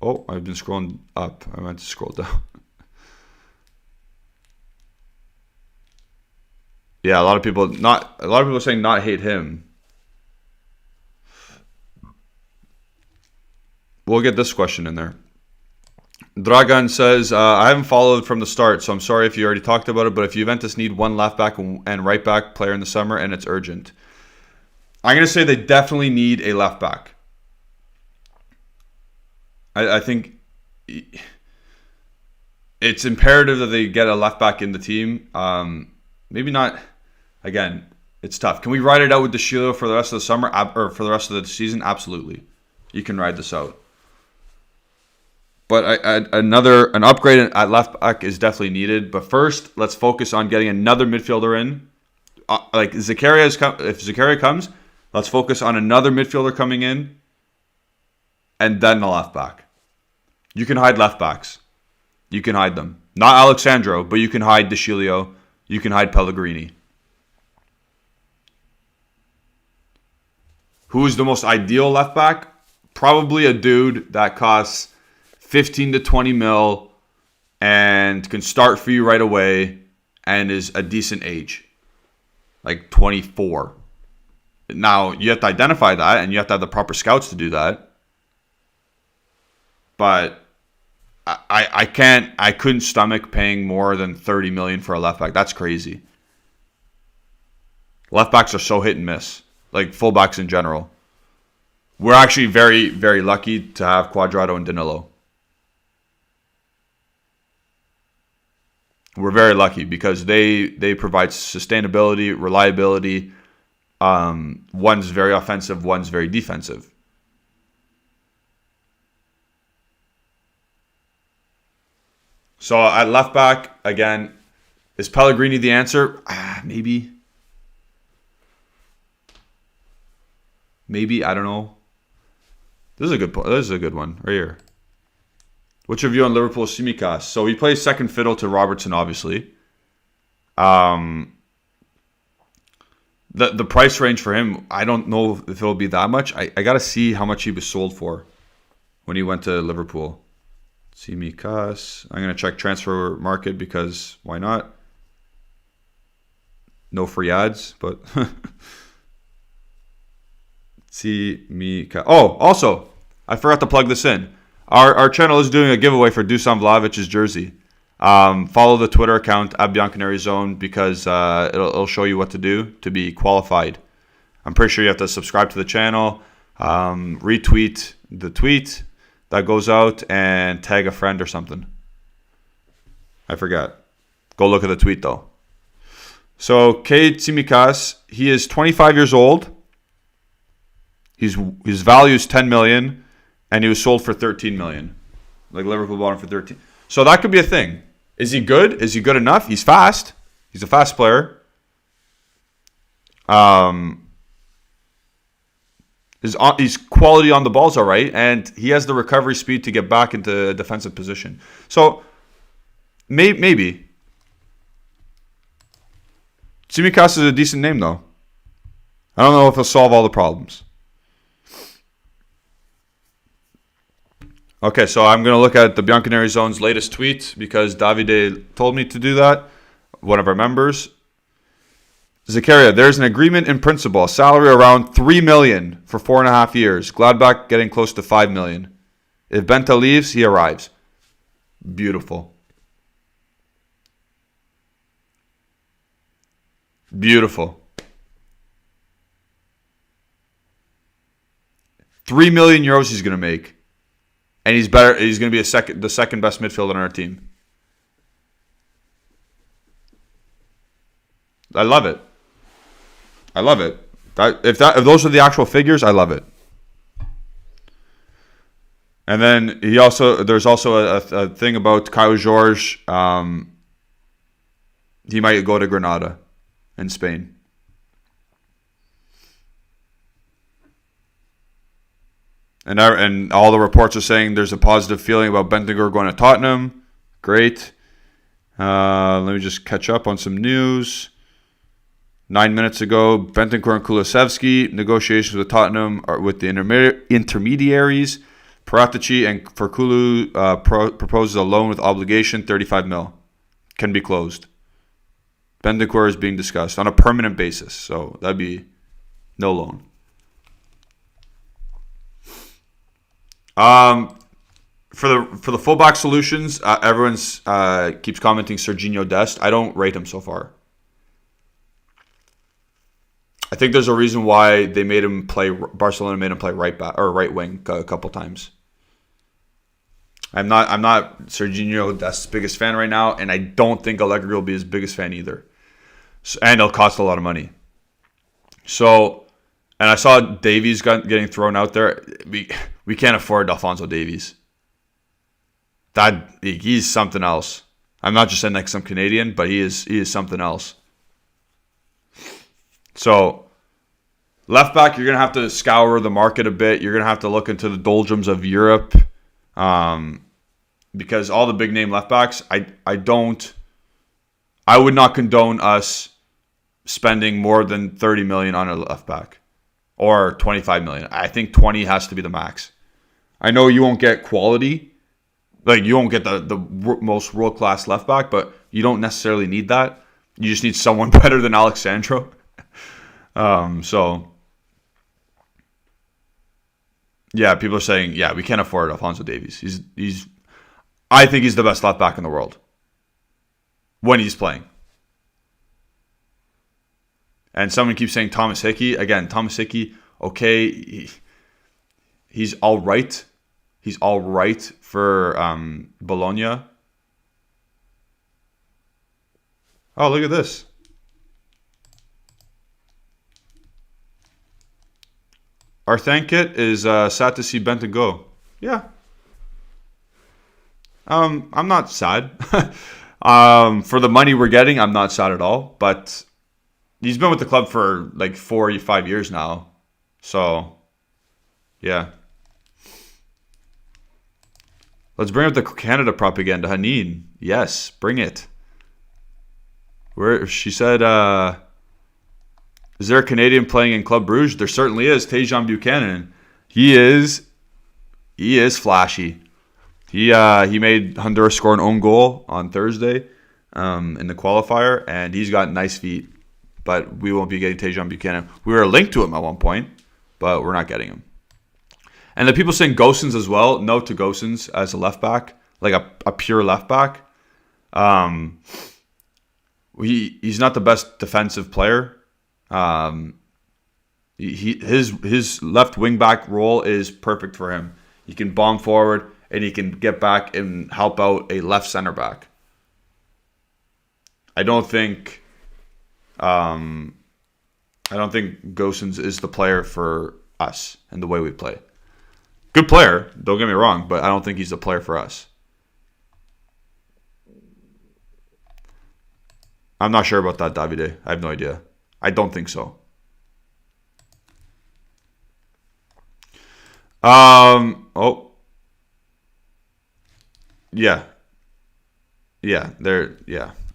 Oh, I've been scrolling up. I meant to scroll down. Yeah, a lot of people are saying not hate him. We'll get this question in there. Dragan says, I haven't followed from the start, so I'm sorry if you already talked about it, but if Juventus need one left back and right back player in the summer, and it's urgent. I'm going to say they definitely need a left back. I think it's imperative that they get a left back in the team. Maybe not. Again, it's tough. Can we ride it out with Dybala for the rest of the summer or for the rest of the season? Absolutely. You can ride this out. But an upgrade at left back is definitely needed. But first, let's focus on getting another midfielder in. Like Zakaria if Zakaria comes, let's focus on another midfielder coming in, and then the left back. You can hide left backs. You can hide them. Not Alexandro, but you can hide Dybala. You can hide Pellegrini. Who's the most ideal left back? Probably a dude that costs 15 to 20 mil and can start for you right away and is a decent age. Like 24. Now, you have to identify that and you have to have the proper scouts to do that. But I couldn't stomach paying more than 30 million for a left back. That's crazy. Left backs are so hit and miss. Like fullbacks in general. We're actually very, very lucky to have Cuadrado and Danilo. We're very lucky because they provide sustainability, reliability. One's very offensive, one's very defensive. So at left back, again, is Pellegrini the answer? Maybe. Maybe, I don't know. This is a good one right here. What's your view on Liverpool's Tsimikas? So he plays second fiddle to Robertson, obviously. The price range for him, I don't know if it'll be that much. I got to see how much he was sold for when he went to Liverpool. Tsimikas. I'm going to check transfer market because why not? No free ads, but... Tsimikas. Oh, also, I forgot to plug this in. Our channel is doing a giveaway for Dusan Vlavic's jersey. Follow the Twitter account at bianconerizone because it'll show you what to do to be qualified. I'm pretty sure you have to subscribe to the channel, retweet the tweet that goes out, and tag a friend or something. I forgot. Go look at the tweet though. So K Tsimikas, he is 25 years old. His value is 10 million, and he was sold for 13 million. Like Liverpool bought him for 13. So that could be a thing. Is he good? Is he good enough? He's fast. He's a fast player. His quality on the ball's all right, and he has the recovery speed to get back into a defensive position. So maybe. Tsimikas is a decent name, though. I don't know if he'll solve all the problems. Okay, so I'm going to look at the Bianconerizone's latest tweet because Davide told me to do that, one of our members. Zakaria, there's an agreement in principle, salary around 3 million for 4.5 years. Gladbach getting close to 5 million. If Benta leaves, he arrives. Beautiful. Beautiful. 3 million euros he's going to make. And he's better. He's going to be the second best midfielder on our team. I love it. I love it. If those are the actual figures, I love it. And then there's also a thing about Kyle George. He might go to Granada in Spain. And all the reports are saying there's a positive feeling about Bentancur going to Tottenham. Great. Let me just catch up on some news. 9 minutes ago, Bentancur and Kulusesvski negotiations with Tottenham are with the intermediaries. Paratici and for Kulu proposes a loan with obligation, 35 mil. Can be closed. Bentancur is being discussed on a permanent basis, so that'd be no loan. For the fullback solutions, everyone's keeps commenting Serginho Dest. I don't rate him so far. I think there's a reason why they made him play. Barcelona made him play right back or right wing a couple times. I'm not Serginho Dest's biggest fan right now, and I don't think Allegri will be his biggest fan either. And it'll cost a lot of money. So, and I saw Davies getting thrown out there. We can't afford Alphonso Davies. He's something else. I'm not just saying like some Canadian, but he is something else. So, left back, you're gonna have to scour the market a bit. You're gonna have to look into the doldrums of Europe, because all the big name left backs, I would not condone us spending more than 30 million on a left back or 25 million. I think 20 has to be the max. I know you won't get quality, like you won't get the most world class left back, but you don't necessarily need that. You just need someone better than Alexandro. So yeah, people are saying, yeah, we can't afford Alphonso Davies. I think he's the best left back in the world when he's playing. And someone keeps saying Thomas Hickey. Again, Thomas Hickey, okay, he's all right. He's all right for Bologna. Oh, look at this. Our thank it is sad to see Benton go. Yeah. I'm not sad. For the money we're getting, I'm not sad at all. But he's been with the club for like 4 or 5 years now. So, yeah. Let's bring up the Canada propaganda. Haneen. Yes, bring it. She said, is there a Canadian playing in Club Brugge? There certainly is. Tajon Buchanan. He is flashy. He made Honduras score an own goal on Thursday in the qualifier, and he's got nice feet. But we won't be getting Tajon Buchanan. We were linked to him at one point, but we're not getting him. And the people saying Gosens as well. No to Gosens as a left back, like a pure left back. He's not the best defensive player. His left wing back role is perfect for him. He can bomb forward and he can get back and help out a left center back. I don't think Gosens is the player for us and the way we play. Good player, don't get me wrong, but I don't think he's the player for us. I'm not sure about that, Davide. I have no idea. I don't think so. Yeah.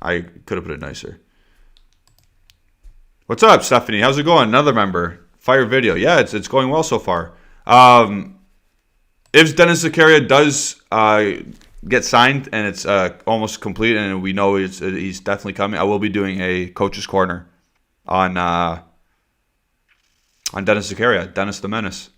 I could have put it nicer. What's up, Stephanie? How's it going? Another member. Fire video. Yeah, it's going well so far. If Dennis Zakaria does get signed and it's almost complete and we know he's definitely coming, I will be doing a coach's corner on Dennis Zakaria, Dennis the Menace.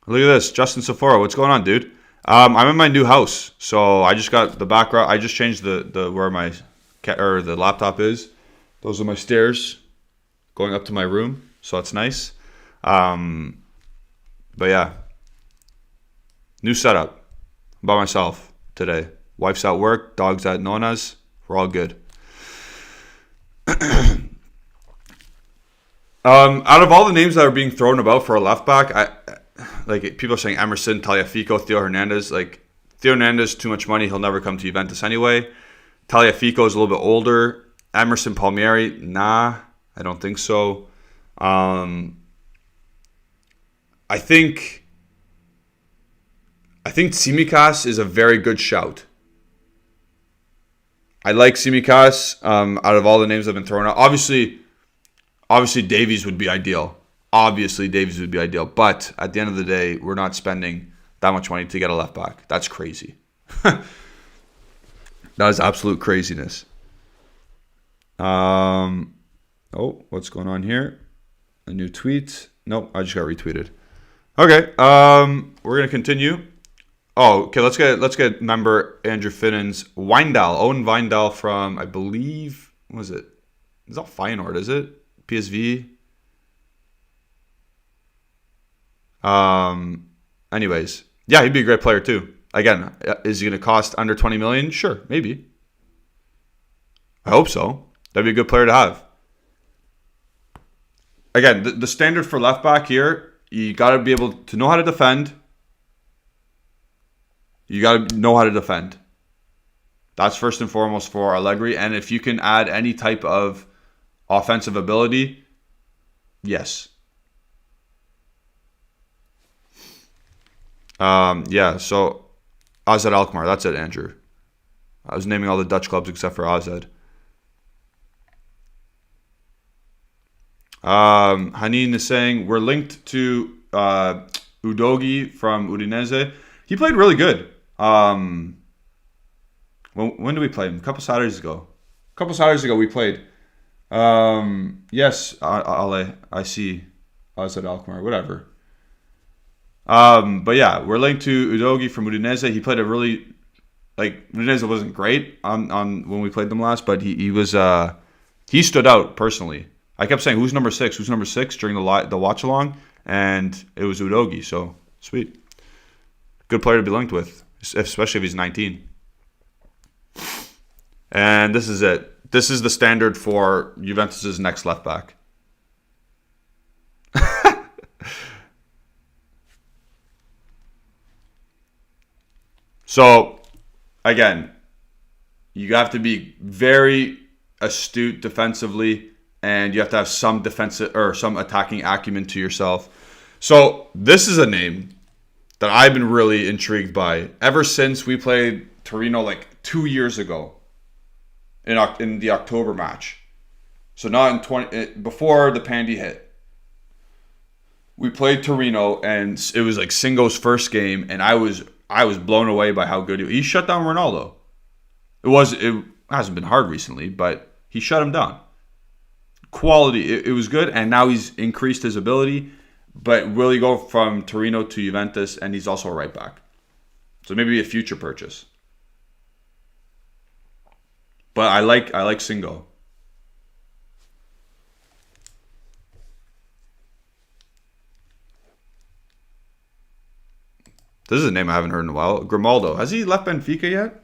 Look at this, Justin Sephora. What's going on, dude? I'm in my new house, so I just got the background. I just changed the where my the laptop is. Those are my stairs going up to my room, so it's nice. But yeah, new setup. I'm by myself today. Wife's at work, dog's at Nona's. We're all good. Out of all the names that are being thrown about for a left back, like people are saying Emerson, Tagliafico, Theo Hernandez. Like Theo Hernandez, too much money. He'll never come to Juventus anyway. Tagliafico is a little bit older. Emerson Palmieri, nah, I don't think so. I think Tsimikas is a very good shout. I like Tsimikas out of all the names that have been thrown out. Obviously Davies would be ideal. But at the end of the day, we're not spending that much money to get a left back. That's crazy. That is absolute craziness. What's going on here? A new tweet. Nope, I just got retweeted. Okay, we're gonna continue. Oh, okay. Let's get member Andrew Finnan's Wijndal, Owen Wijndal from, I believe, what was it? It's not Feyenoord, is it? PSV. Anyways, yeah, he'd be a great player too. Again, is he gonna cost under 20 million? Sure, maybe. I hope so. That'd be a good player to have. Again, the standard for left back here, you got to be able to know how to defend. That's first and foremost for Allegri. And if you can add any type of offensive ability, yes. So AZ Alkmaar, that's it, Andrew. I was naming all the Dutch clubs except for AZ. Hanin is saying we're linked to Udogi from Udinese. He played really good. When did we play him? A couple Saturdays ago we played. Yes, Ale, I see. AZ Alkmaar, whatever. But yeah, we're linked to Udogi from Udinese. He played a really, Udinese wasn't great on when we played them last, but he was he stood out personally. I kept saying, who's number 6 during the watch along, and it was Udogi. So sweet, good player to be linked with, especially if he's 19. And this is it. This is the standard for Juventus's next left back. So, again, you have to be very astute defensively, and you have to have some defensive or some attacking acumen to yourself. So, this is a name that I've been really intrigued by ever since we played Torino 2 years ago in the October match. So, not in before the Pandy hit. We played Torino, and it was Singo's first game, and I was blown away by how good he shut down Ronaldo. It hasn't been hard recently, but he shut him down. Quality, it was good, and now he's increased his ability. But will he go from Torino to Juventus, and he's also a right back? So maybe a future purchase. But I like Singo. This is a name I haven't heard in a while. Grimaldo. Has he left Benfica yet?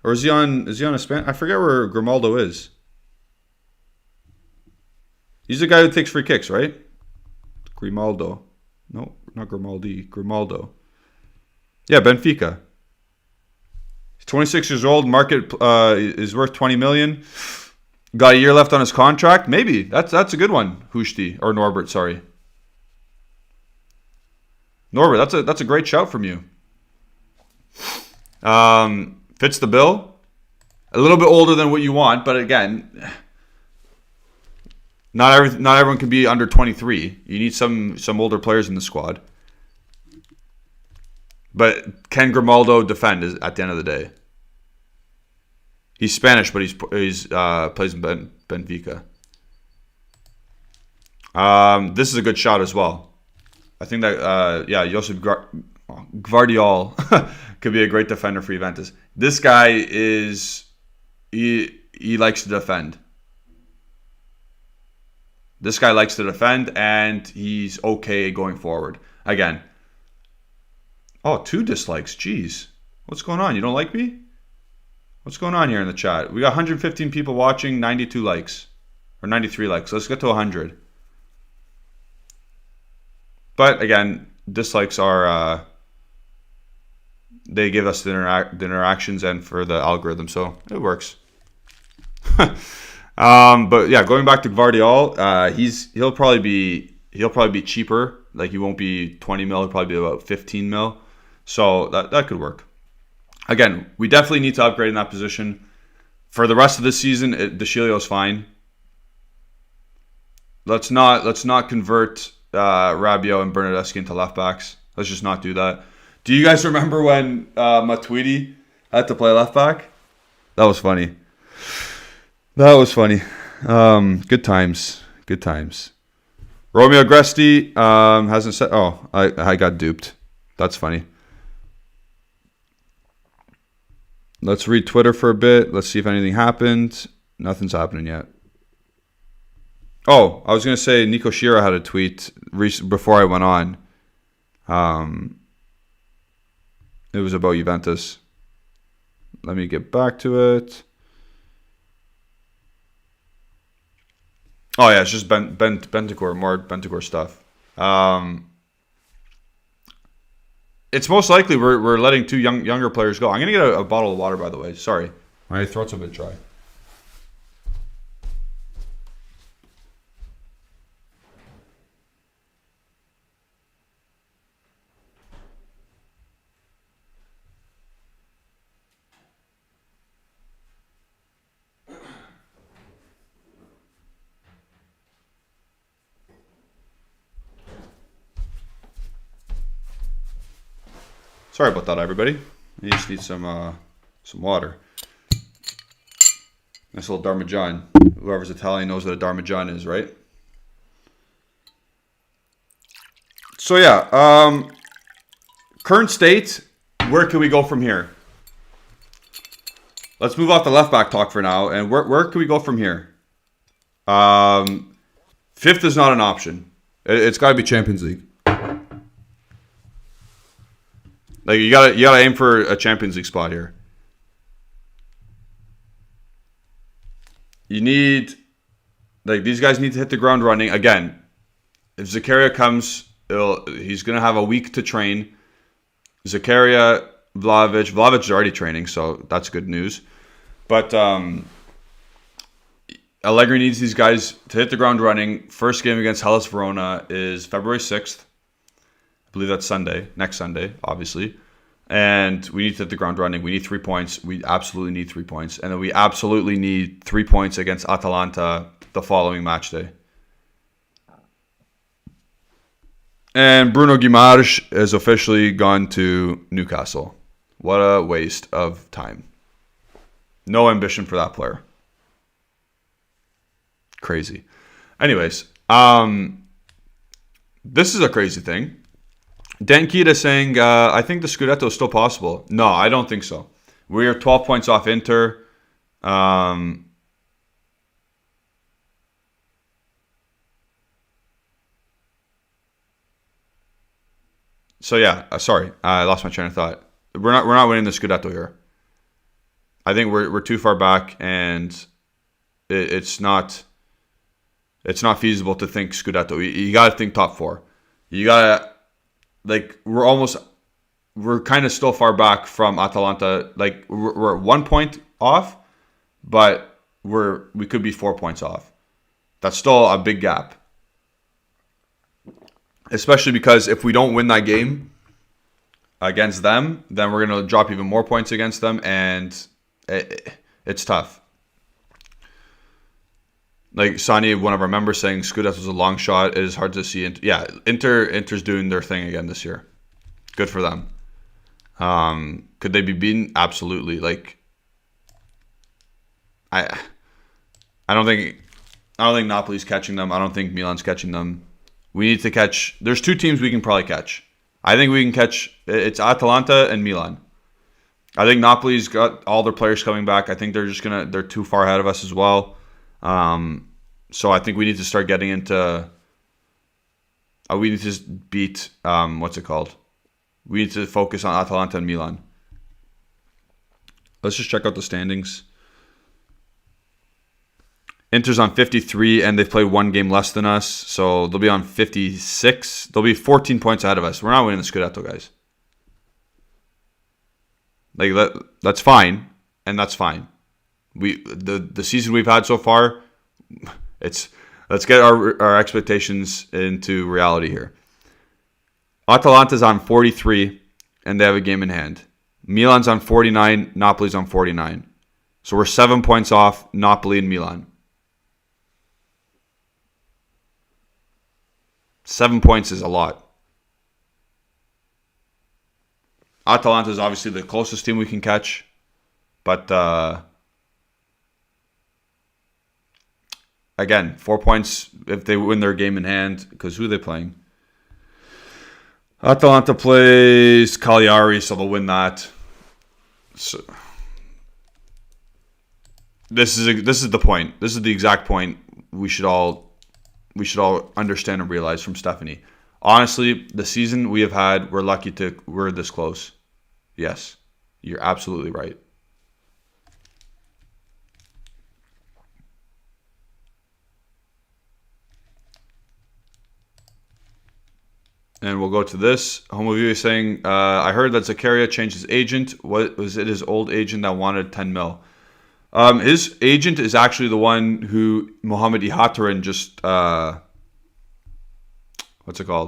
Or is he on a span? I forget where Grimaldo is. He's the guy who takes free kicks, right? Grimaldo. No, not Grimaldi. Grimaldo. Yeah, Benfica. He's 26 years old. Market is worth 20 million. Got a year left on his contract. Maybe. That's a good one. Hushti. Or Norbert, sorry. Norbert, that's a great shout from you. Fits the bill. A little bit older than what you want, but again, not everyone can be under 23. You need some older players in the squad. But can Grimaldo defend at the end of the day? He's Spanish, but he's plays in Benfica. This is a good shot as well. I think that, Josip Gvardiol could be a great defender for Juventus. This guy he likes to defend. This guy likes to defend, and he's okay going forward. Again. Oh, 2 dislikes. Jeez. What's going on? You don't like me? What's going on here in the chat? We got 115 people watching, 92 likes. Or 93 likes. Let's get to 100. But again, dislikes are they give us the interactions and for the algorithm, so it works. But yeah, going back to Gvardiol, he'll probably be cheaper. Like he won't be 20 mil, he'll probably be about 15 mil. So that could work. Again, we definitely need to upgrade in that position. For the rest of this season, DeCilio's fine. Let's not convert Rabiot and Bernardeschi into left backs. Let's just not do that. Do you guys remember when Matuidi had to play left back? That was funny. Good times. Romeo Agresti hasn't said. Oh, I got duped. That's funny. Let's read Twitter for a bit. Let's see if anything happened. Nothing's happening yet. Oh, I was going to say Nico Shira had a tweet before I went on. It was about Juventus. Let me get back to it. Oh, yeah, it's just Bentancur, more Bentancur stuff. It's most likely we're letting two younger players go. I'm going to get a bottle of water, by the way. Sorry. My throat's a bit dry. Sorry about that, everybody. You just need some water. Nice little Parmesan. Whoever's Italian knows what a Parmesan is, right? So yeah, current state. Where can we go from here? Let's move off the left back talk for now, and where can we go from here? Fifth is not an option. It's got to be Champions League. Like you gotta aim for a Champions League spot here. You need, like, these guys need to hit the ground running again. If Zakaria comes, he's gonna have a week to train. Zakaria, Vlahovic is already training, so that's good news. But Allegri needs these guys to hit the ground running. First game against Hellas Verona is February 6th. I believe that's Sunday, next Sunday, obviously. And we need to hit the ground running. We need 3 points. We absolutely need 3 points. And then we absolutely need 3 points against Atalanta the following match day. And Bruno Guimaraes has officially gone to Newcastle. What a waste of time. No ambition for that player. Crazy. Anyways, this is a crazy thing. Dan Kita saying, I think the Scudetto is still possible. No, I don't think so. We are 12 points off Inter. So yeah, sorry, I lost my train of thought. We're not winning the Scudetto here. I think we're too far back, and it's not feasible to think Scudetto. You got to think top four. You gotta. Like, we're kind of still far back from Atalanta. Like, we're 1 point off, but we could be 4 points off. That's still a big gap. Especially because if we don't win that game against them, then we're going to drop even more points against them, and it's tough. Like Sani, one of our members, saying Scudetto was a long shot. It is hard to see. Inter's doing their thing again this year. Good for them. Could they be beaten? Absolutely. Like, I don't think Napoli's catching them. I don't think Milan's catching them. We need to catch. There's two teams we can probably catch. I think we can catch. It's Atalanta and Milan. I think Napoli's got all their players coming back. I think they're too far ahead of us as well. So I think we need to start getting into. We need to beat. What's it called? We need to focus on Atalanta and Milan. Let's just check out the standings. Inter's on 53, and they've played one game less than us, so they'll be on 56. They'll be 14 points ahead of us. We're not winning the Scudetto, guys. Like that's fine, and that's fine. The season we've had so far, let's get our expectations into reality here. Atalanta's on 43, and they have a game in hand. Milan's on 49, Napoli's on 49. So we're 7 points off Napoli and Milan. 7 points is a lot. Atalanta is obviously the closest team we can catch. But, again, 4 points if they win their game in hand. Because who are they playing? Atalanta plays Cagliari, so they'll win that. So, this is the point. This is the exact point we should all understand and realize from Stephanie. Honestly, the season we have had, we're this close. Yes, you're absolutely right. And we'll go to this. Homoview is saying, I heard that Zakaria changed his agent. What was it? His old agent that wanted 10 mil. His agent is actually the one who Mohamed Ihataren just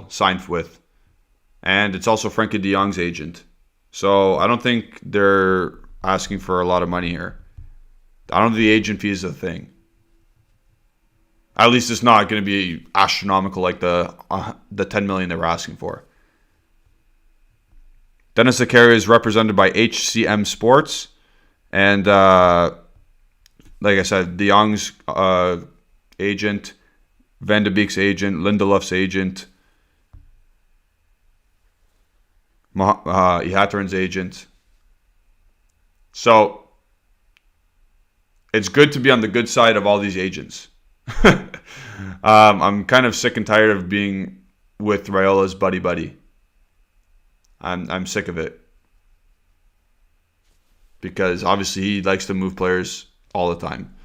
signed with, and it's also Frankie De Jong's agent. So I don't think they're asking for a lot of money here. I don't think the agent fee is a thing. At least it's not going to be astronomical like the 10 million they were asking for. Dennis Zakaria is represented by HCM Sports, and like I said, De Jong's agent, Van de Beek's agent, Lindelof's agent, Ihataren's agent. So it's good to be on the good side of all these agents. I'm kind of sick and tired of being with Raiola's buddy. I'm sick of it. Because obviously he likes to move players all the time.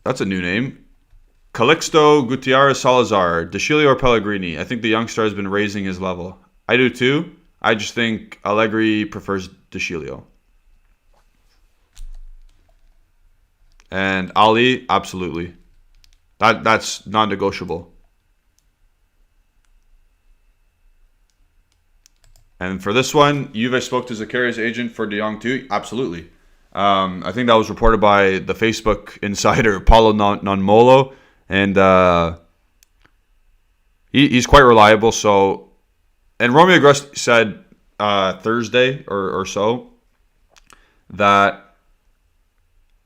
That's a new name. Calixto Gutierrez Salazar. DeShilio or Pellegrini? I think the youngster has been raising his level. I do too. I just think Allegri prefers DeShilio. And Ali, absolutely. That's non-negotiable. And for this one, Juve spoke to Zakaria's agent for De Jong too? Absolutely. I think that was reported by the Facebook insider, Paulo Nonmolo. And he's quite reliable. So, and Romeo Agresti said Thursday or so that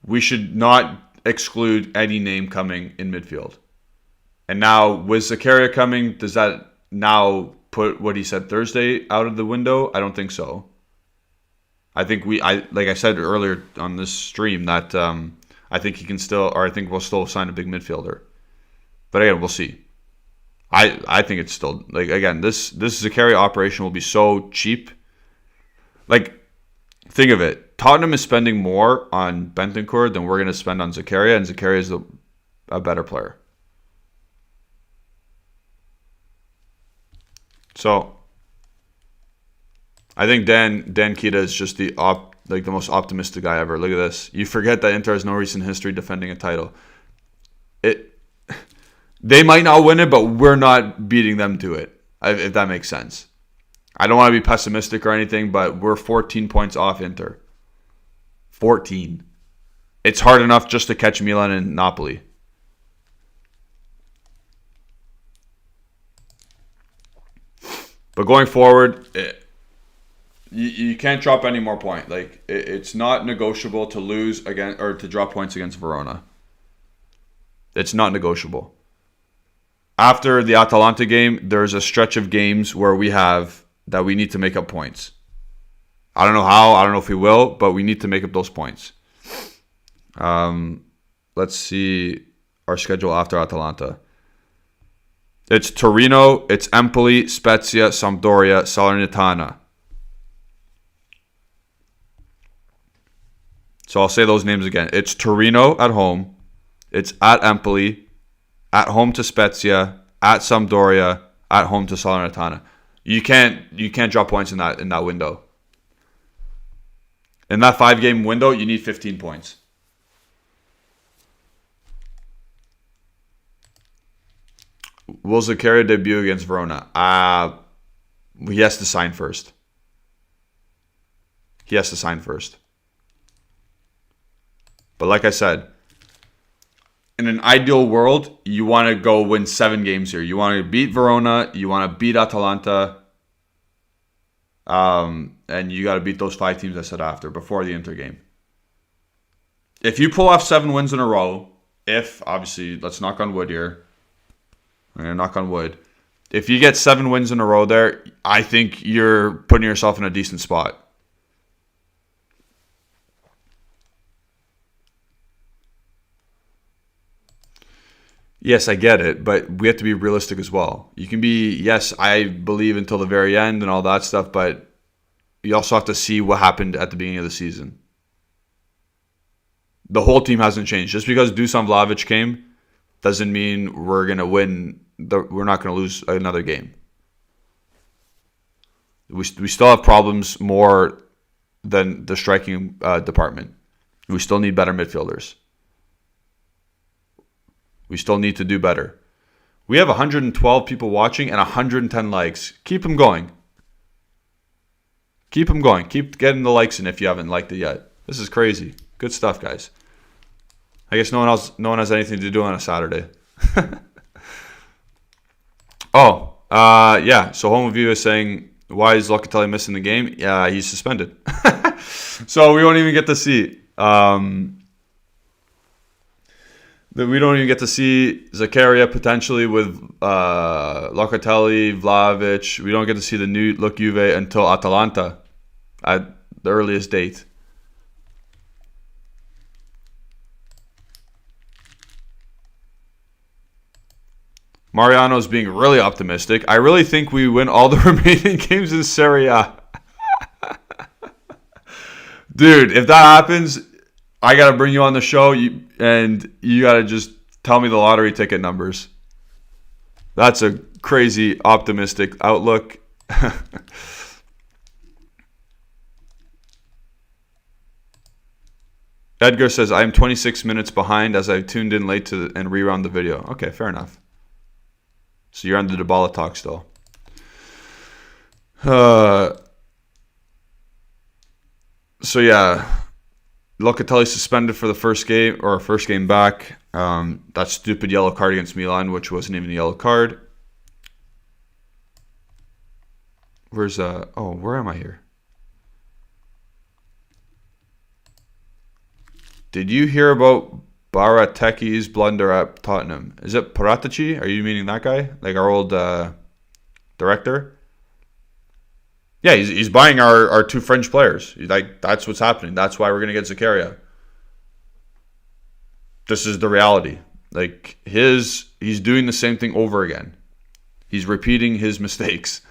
we should not exclude any name coming in midfield. And now, with Zakaria coming, does that now put what he said Thursday out of the window? I don't think so. I think like I said earlier on this stream, that I think he can still, or I think we'll still sign a big midfielder. But again, we'll see. I think it's still, like, again, this Zakaria operation will be so cheap. Like, think of it. Tottenham is spending more on Bentancur than we're going to spend on Zakaria, and Zakaria is a better player. So, I think Dan Kita is just the most optimistic guy ever. Look at this. You forget that Inter has no recent history defending a title. They might not win it, but we're not beating them to it, if that makes sense. I don't want to be pessimistic or anything, but we're 14 points off Inter. 14. It's hard enough just to catch Milan and Napoli. But going forward, you can't drop any more points. Like, it's not negotiable to lose again or to drop points against Verona. It's not negotiable. After the Atalanta game, there's a stretch of games where we need to make up points. I don't know how. I don't know if we will, but we need to make up those points. Let's see our schedule after Atalanta. It's Torino, it's Empoli, Spezia, Sampdoria, Salernitana. So I'll say those names again. It's Torino at home. It's at Empoli, at home to Spezia, at Sampdoria, at home to Salernitana. You can't drop points in that window. In that 5-game window, you need 15 points. Will Zakaria debut against Verona? He has to sign first. But like I said, in an ideal world, you want to go win 7 games here. You want to beat Verona. You want to beat Atalanta. And you got to beat those 5 teams I said before the Inter game. If you pull off 7 wins in a row, obviously, let's knock on wood here. I'm going to knock on wood. If you get 7 wins in a row there, I think you're putting yourself in a decent spot. Yes, I get it, but we have to be realistic as well. You can be, yes, I believe until the very end and all that stuff, but you also have to see what happened at the beginning of the season. The whole team hasn't changed. Just because Dusan Vlahovic came doesn't mean we're going to win. We're not going to lose another game. We still have problems more than the striking department. We still need better midfielders. We still need to do better. We have 112 people watching and 110 likes. Keep them going. Keep them going. Keep getting the likes in if you haven't liked it yet. This is crazy. Good stuff, guys. I guess no one has anything to do on a Saturday. Yeah. So Home Review is saying, why is Locatelli missing the game? Yeah, he's suspended. So we won't even get to see. We don't even get to see Zakaria potentially with Locatelli, Vlahovic. We don't get to see the new look Juve until Atalanta at the earliest date. Mariano's being really optimistic. I really think we win all the remaining games in Serie A. Dude, if that happens, I got to bring you on the show and you got to just tell me the lottery ticket numbers. That's a crazy optimistic outlook. Edgar says, I'm 26 minutes behind as I tuned in late and rewound the video. Okay, fair enough. So you're on the Dybala talk still. So yeah, Locatelli suspended for the first game back. That stupid yellow card against Milan, which wasn't even a yellow card. Where am I here? Did you hear about Barateki's blunder at Tottenham? Is it Paratici? Are you meaning that guy? Like our old director? Yeah, he's buying our 2 French players. That's what's happening. That's why we're going to get Zakaria. This is the reality. He's doing the same thing over again. He's repeating his mistakes.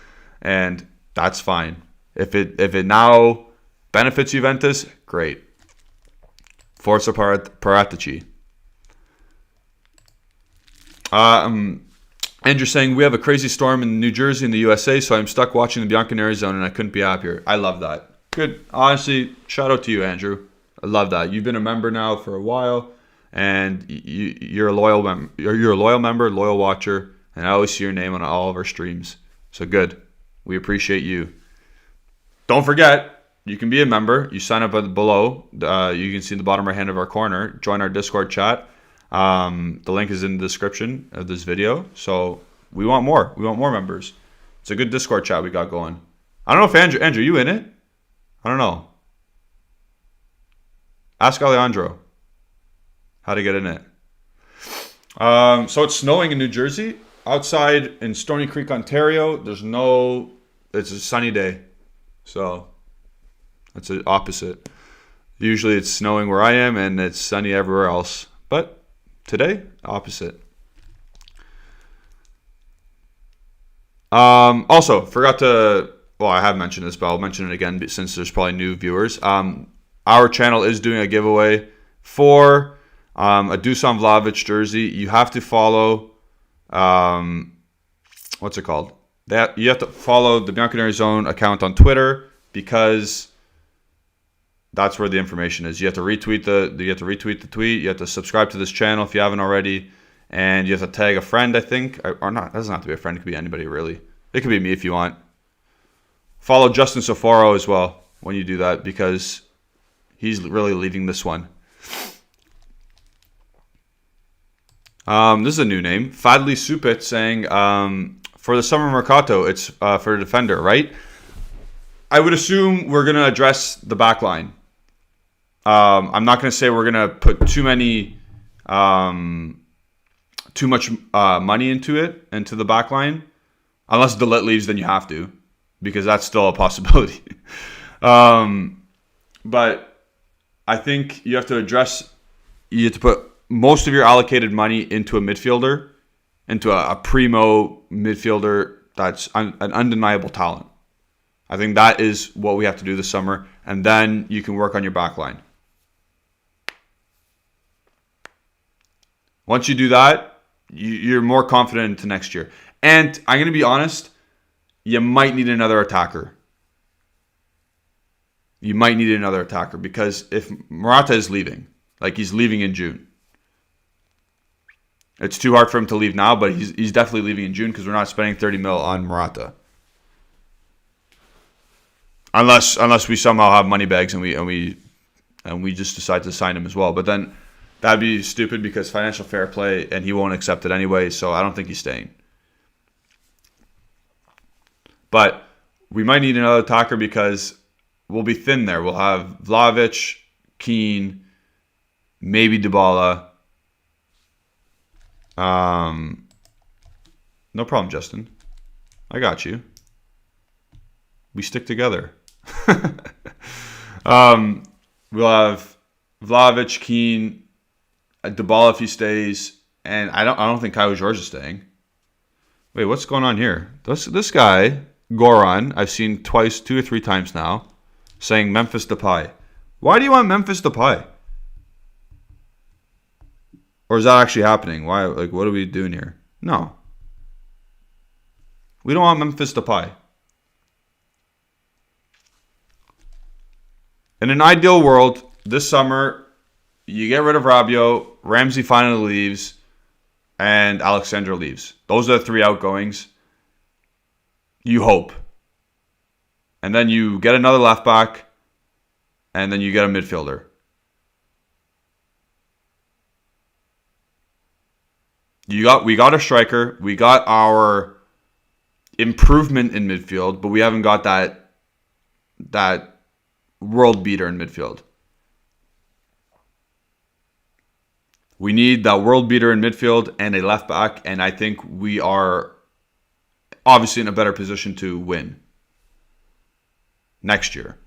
And that's fine. If it now benefits Juventus, great. Forza Paratici. Andrew saying, we have a crazy storm in New Jersey and the USA, so I'm stuck watching the Bianconeri zone and I couldn't be happier. I love that. Good. Honestly, shout out to you, Andrew. I love that. You've been a member now for a while, and you're a loyal member, loyal watcher, and I always see your name on all of our streams. So good. We appreciate you. Don't forget, you can be a member. You sign up below. You can see in the bottom right hand of our corner. Join our Discord chat. The link is in the description of this video. So we want more. We want more members. It's a good Discord chat we got going. I don't know if Andrew, you in it? I don't know. Ask Alejandro how to get in it. So it's snowing in New Jersey. Outside in Stony Creek, Ontario, it's a sunny day. So that's the opposite. Usually it's snowing where I am and it's sunny everywhere else. But today, opposite. Also, I have mentioned this, but I'll mention it again since there's probably new viewers. our channel is doing a giveaway for a Dusan Vlahovic jersey. You have to follow, what's it called? You have to follow the Bianconeri Zone account on Twitter, because that's where the information is. You have to retweet the tweet. You have to subscribe to this channel if you haven't already, and you have to tag a friend, I think, or not. It doesn't have to be a friend. It could be anybody, really. It could be me if you want. Follow Justin Soforo as well when you do that, because he's really leading this one. This is a new name. Fadli Supit saying, for the summer mercato, it's for a defender, right? I would assume we're going to address the back line. I'm not going to say we're going to put too much money into the back line. Unless De Ligt leaves, then you have to, because that's still a possibility. But I think you have to put most of your allocated money into a midfielder, into a primo midfielder that's an undeniable talent. I think that is what we have to do this summer, and then you can work on your back line. Once you do that, you're more confident into next year. And I'm going to be honest, you might need another attacker. Because if Morata is leaving, like he's leaving in June, it's too hard for him to leave now, but he's definitely leaving in June, because we're not spending 30 mil on Morata. Unless we somehow have money bags and we just decide to sign him as well. But then that'd be stupid, because financial fair play, and he won't accept it anyway, so I don't think he's staying. But we might need another attacker, because we'll be thin there. We'll have Vlahovic, Keane, maybe Dybala. No problem, Justin. I got you. We stick together. We'll have Vlahovic, Keane, Dybala if he stays, and I don't think Kyle George is staying. Wait, what's going on here? This guy Goran, I've seen two or three times now, saying Memphis Depay. Why do you want Memphis Depay? Or is that actually happening? Why? Like, what are we doing here? No. We don't want Memphis Depay. In an ideal world, this summer, you get rid of Rabiot, Ramsey finally leaves, and Alexander leaves. Those are the three outgoings. You hope. And then you get another left back, and then you get a midfielder. We got a striker, we got our improvement in midfield, but we haven't got that world beater in midfield. We need that world beater in midfield and a left back, and I think we are obviously in a better position to win next year.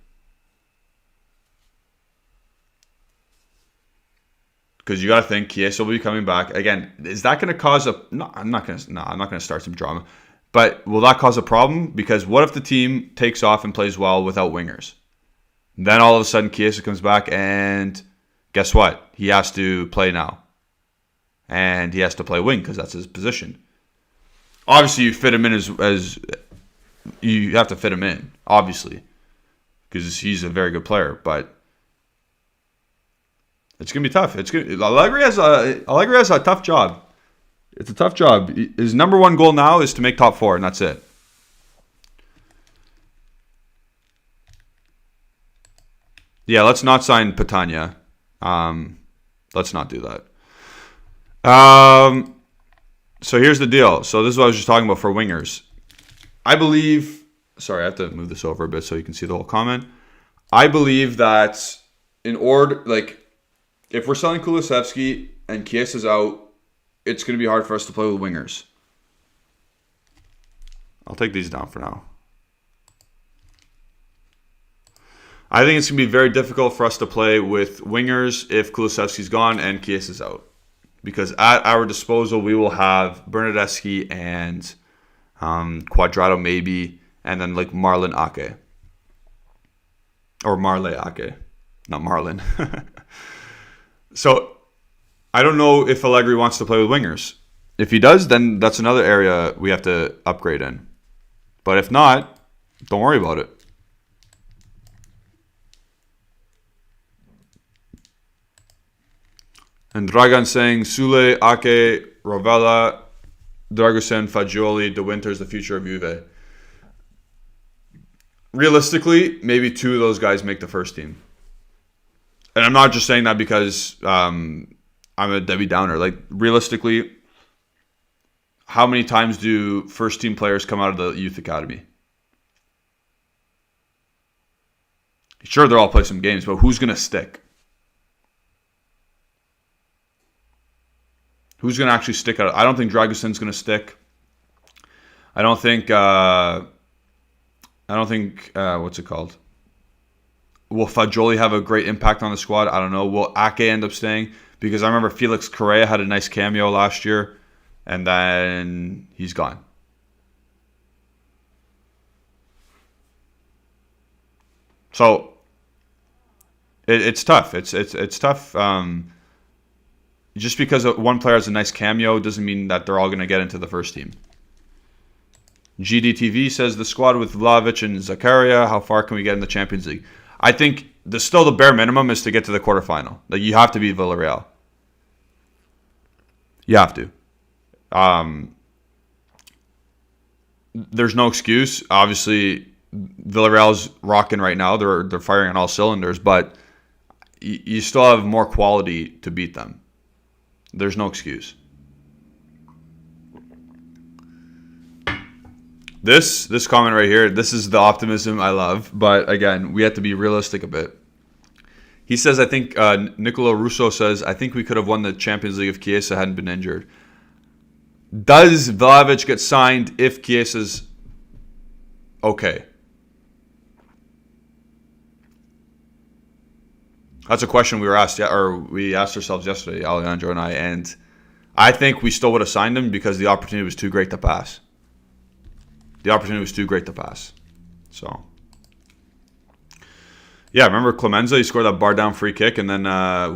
Because you got to think Chiesa will be coming back again. Is that going to cause a? No, I'm not going to start some drama. But will that cause a problem? Because what if the team takes off and plays well without wingers? Then all of a sudden Chiesa comes back, and guess what? He has to play now, and he has to play wing because that's his position. Obviously, you fit him in as you have to fit him in, obviously, because he's a very good player, but. It's gonna be tough. Allegri has a tough job. It's a tough job. His number one goal now is to make top 4, and that's it. Yeah, let's not sign Patania. Let's not do that. So here's the deal. So this is what I was just talking about for wingers. I believe. Sorry, I have to move this over a bit so you can see the whole comment. I believe that in order, if we're selling Kulusevski and Chiesa's out, it's going to be hard for us to play with wingers. I'll take these down for now. I think it's going to be very difficult for us to play with wingers if Kulusevski's gone and Chiesa's out. Because at our disposal, we will have Bernardeschi and Cuadrado maybe, and then Marlon Ake. Or Marley Ake. not Marlon. So I don't know if Allegri wants to play with wingers. If he does, then that's another area we have to upgrade in. But if not, don't worry about it. And Dragan saying Sule, Ake, Rovella, Dragusin, Fagioli, De Winter's the future of Juve. Realistically, maybe 2 of those guys make the first team. And I'm not just saying that because I'm a Debbie Downer. Like, realistically, how many times do first team players come out of the youth academy? Sure, they'll all play some games, but who's going to stick? Who's going to actually stick out? I don't think Dragusin's going to stick. I don't think what's it called? Will Fagioli have a great impact on the squad? I don't know. Will Ake end up staying? Because I remember Felix Correa had a nice cameo last year, and then he's gone. So it's tough. It's tough. Just because one player has a nice cameo doesn't mean that they're all going to get into the first team. GDTV says the squad with Vlahovic and Zakaria, how far can we get in the Champions League? I think the bare minimum is to get to the quarterfinal. Like, you have to beat Villarreal. You have to. There's no excuse. Obviously, Villarreal's rocking right now. They're firing on all cylinders, but you still have more quality to beat them. There's no excuse. This comment right here, this is the optimism I love. But again, we have to be realistic a bit. He says, I think, Nicolo Russo says, I think we could have won the Champions League if Chiesa hadn't been injured. Does Vlahovic get signed if Chiesa's okay? That's a question we asked ourselves yesterday, Alejandro and I, and I think we still would have signed him because the opportunity was too great to pass. So, yeah, remember Clemenza? He scored that bar down free kick, and then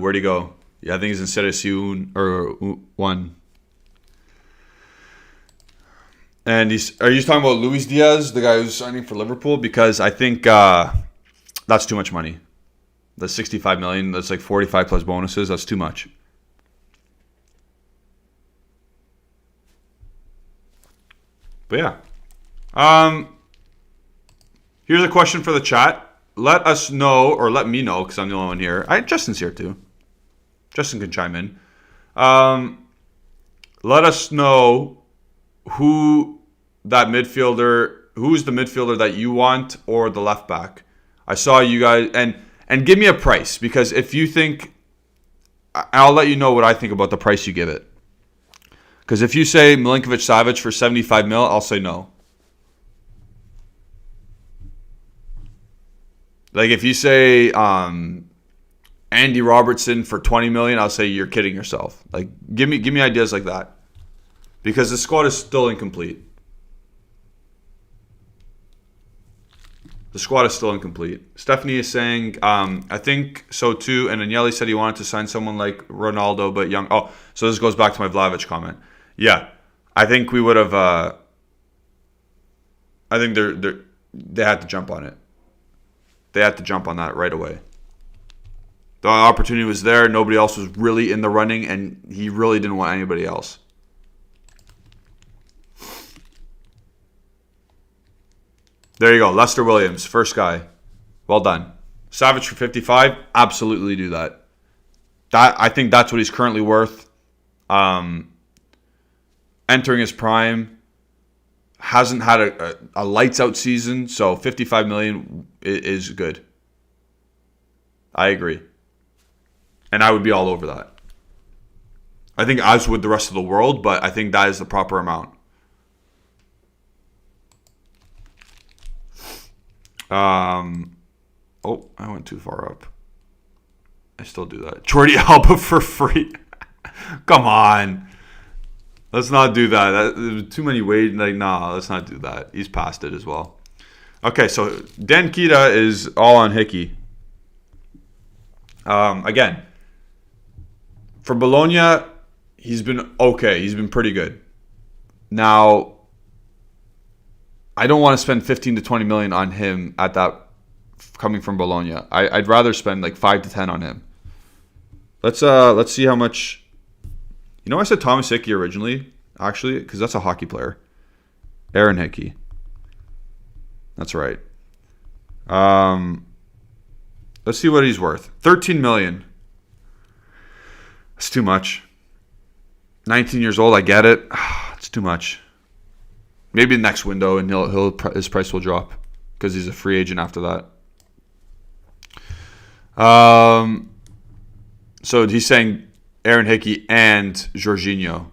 where'd he go? Yeah, I think he's in Serie C or 1. And are you talking about Luis Diaz, the guy who's signing for Liverpool? Because I think that's too much money. The 65 million, that's like 45 plus bonuses. That's too much. But yeah. Here's a question for the chat. Let us know, or let me know, because I'm the only one here. Justin's here too. Justin can chime in. Let us know who's the midfielder that you want, or the left back. I saw you guys, and give me a price, because if you think, I'll let you know what I think about the price you give it. Because if you say Milinkovic-Savic for 75 mil, I'll say no. Like, if you say Andy Robertson for 20 million, I'll say you're kidding yourself. Like, give me ideas like that, because the squad is still incomplete. Stephanie is saying, I think so too. And Agnelli said he wanted to sign someone like Ronaldo, but young. Oh, so this goes back to my Vlahovic comment. Yeah, I think we would have. I think they had to jump on it. They had to jump on that right away. The opportunity was there. Nobody else was really in the running, and he really didn't want anybody else. There you go. Lester Williams, first guy. Well done. Savage for 55, absolutely do that. I think that's what he's currently worth. Entering his prime. Hasn't had a lights out season, so 55 million is good. I agree. And I would be all over that. I think as would the rest of the world, but I think that is the proper amount. Oh, I went too far up. I still do that. Jordi Alba for free. Come on. Let's not do that. Too many ways. Like, nah, let's not do that. He's past it as well. Okay, so Dan Kita is all on Hickey. Again, for Bologna, he's been okay. He's been pretty good. Now, I don't want to spend 15 to 20 million on him at that coming from Bologna. I'd rather spend like 5 to 10 on him. Let's see how much. You know, I said Thomas Hickey originally, actually, because that's a hockey player. Aaron Hickey. That's right. Let's see what he's worth. 13 million. That's too much. 19 years old, I get it. It's too much. Maybe next window, and his price will drop because he's a free agent after that. So he's saying Aaron Hickey and Jorginho.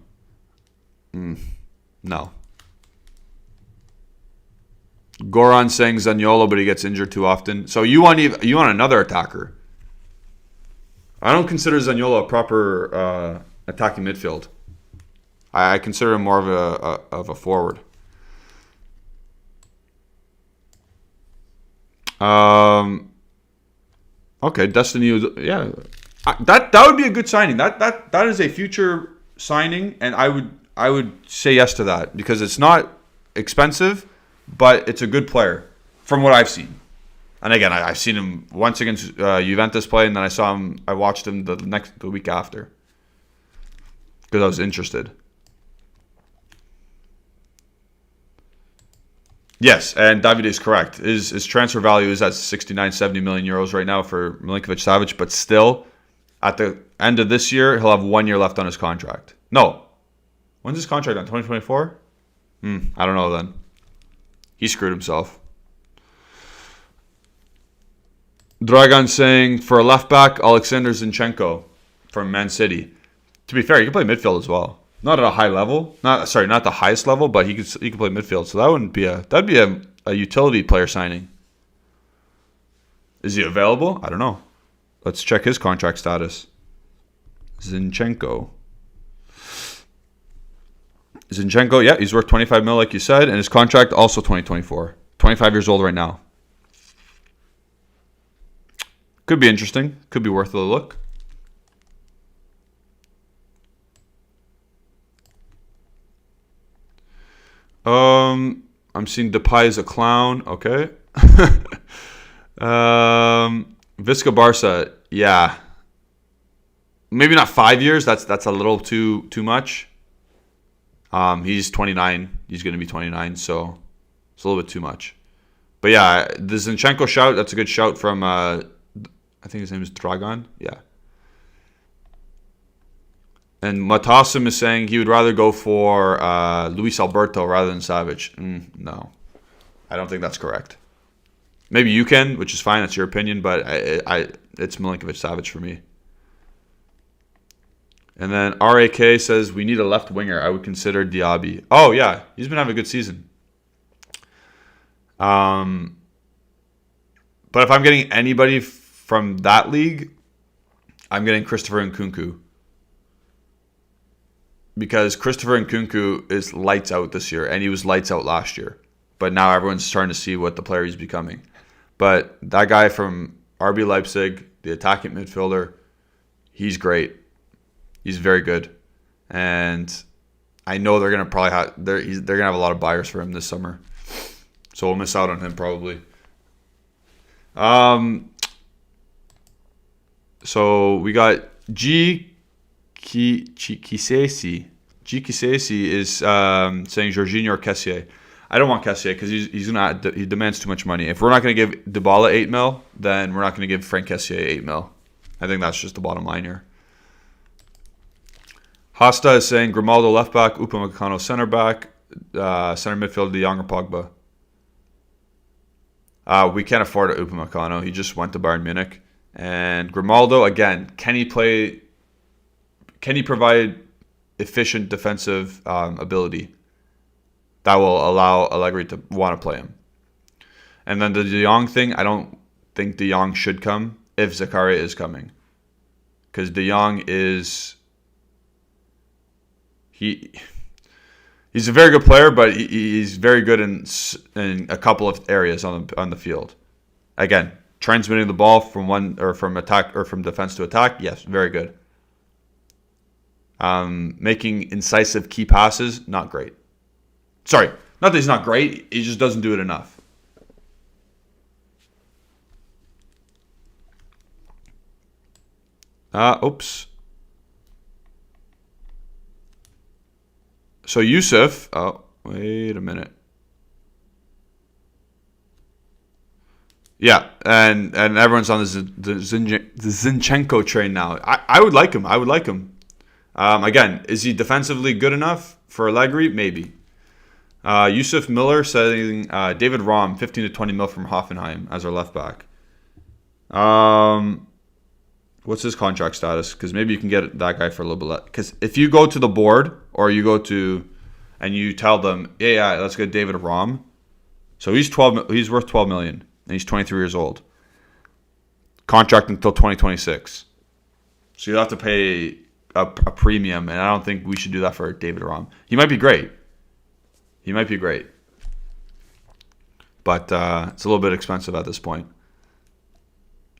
No. Goran saying Zaniolo, but he gets injured too often. So you want another attacker. I don't consider Zaniolo a proper attacking midfield. I consider him more of a forward. Okay, Destiny. Yeah, that would be a good signing. That is a future signing, and I would say yes to that because it's not expensive, but it's a good player from what I've seen. And again, I've seen him once against Juventus play, and then I watched him the week after because I was interested. Yes, and David is correct. His transfer value is at 69, 70 million euros right now for Milinkovic-Savic, but still, at the end of this year, he'll have 1 year left on his contract. No. When's his contract on? 2024? I don't know then. He screwed himself. Dragan saying, for a left back, Alexander Zinchenko from Man City. To be fair, he can play midfield as well. Not at a high level. Not the highest level, but he could play midfield. So that'd be a utility player signing. Is he available? I don't know. Let's check his contract status. Zinchenko, yeah, he's worth 25 mil, like you said, and his contract also 2024. 25 years old right now. Could be interesting. Could be worth a look. I'm seeing Depay as a clown. Okay. Visca Barca, yeah. Maybe not 5 years. That's a little too much. He's 29. He's going to be 29, so it's a little bit too much. But yeah, the Zinchenko shout, that's a good shout from, I think his name is Dragan. Yeah. And Matasim is saying he would rather go for Luis Alberto rather than Savic. No, I don't think that's correct. Maybe you can, which is fine. That's your opinion, but it's Milinkovic-Savic for me. And then RAK says we need a left winger. I would consider Diaby. Oh yeah, he's been having a good season. But if I'm getting anybody from that league, I'm getting Christopher Nkunku. Because Christopher Nkunku is lights out this year, and he was lights out last year. But now everyone's starting to see what the player he's becoming. But that guy from RB Leipzig, the attacking midfielder, he's great. He's very good. And I know they're gonna probably they're gonna have a lot of buyers for him this summer. So we'll miss out on him probably. So we got Kisesi. Kisesi is saying Jorginho or Kessié. I don't want Kessié because he demands too much money. If we're not going to give Dybala 8 mil, then we're not going to give Frank Kessié 8 mil. I think that's just the bottom line here. Hasta is saying Grimaldo left back, Upamecano center back, center midfield De Jong or Pogba. We can't afford Upamecano. He just went to Bayern Munich. And Grimaldo, again, can he provide efficient defensive ability that will allow Allegri to want to play him? And then the De Jong thing, I don't think De Jong should come if Zakaria is coming. Because De Jong is... He's a very good player, but he's very good in a couple of areas on the field. Again, Transmitting the ball from from attack or from defense to attack, yes, very good. Making incisive key passes, not great. Sorry, not that he's not great, he just doesn't do it enough. Oops. So Yusuf, oh, wait a minute. Yeah, and everyone's on the Zinchenko train now. I would like him. Again, is he defensively good enough for Allegri? Maybe. Yusuf Miller saying David Raum, 15 to 20 mil from Hoffenheim as our left back. What's his contract status? Because maybe you can get that guy for a little bit less. Because if you go to the board or you go to and you tell them, yeah, let's get David Raum. So he's worth 12 million. And he's 23 years old. Contract until 2026. So you'll have to pay a premium, and I don't think we should do that for David Raum. He might be great. But it's a little bit expensive at this point.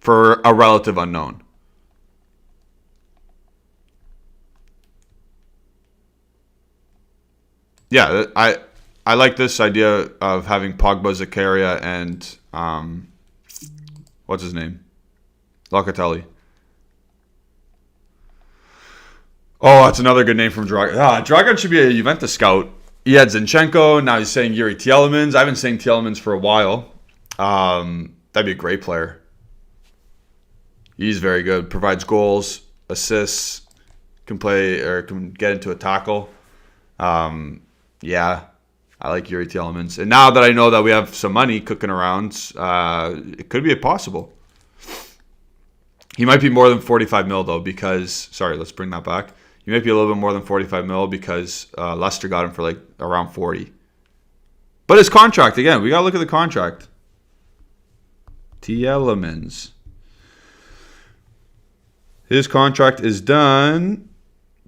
For a relative unknown. Yeah, I like this idea of having Pogba, Zakaria, and what's his name? Locatelli. Oh, that's another good name from Dragan. Dragan should be a Juventus scout. He had Zinchenko. Now he's saying Yuri Tielemans. I've been saying Tielemans for a while. That'd be a great player. He's very good. Provides goals, assists, can play or can get into a tackle. Yeah, I like Yuri Tielemans. And now that I know that we have some money cooking around, it could be possible. He might be more than 45 mil, though, because... Sorry, let's bring that back. He might be a little bit more than 45 mil because Leicester got him for like around 40. But his contract, again, we got to look at the contract. Tielemans. His contract is done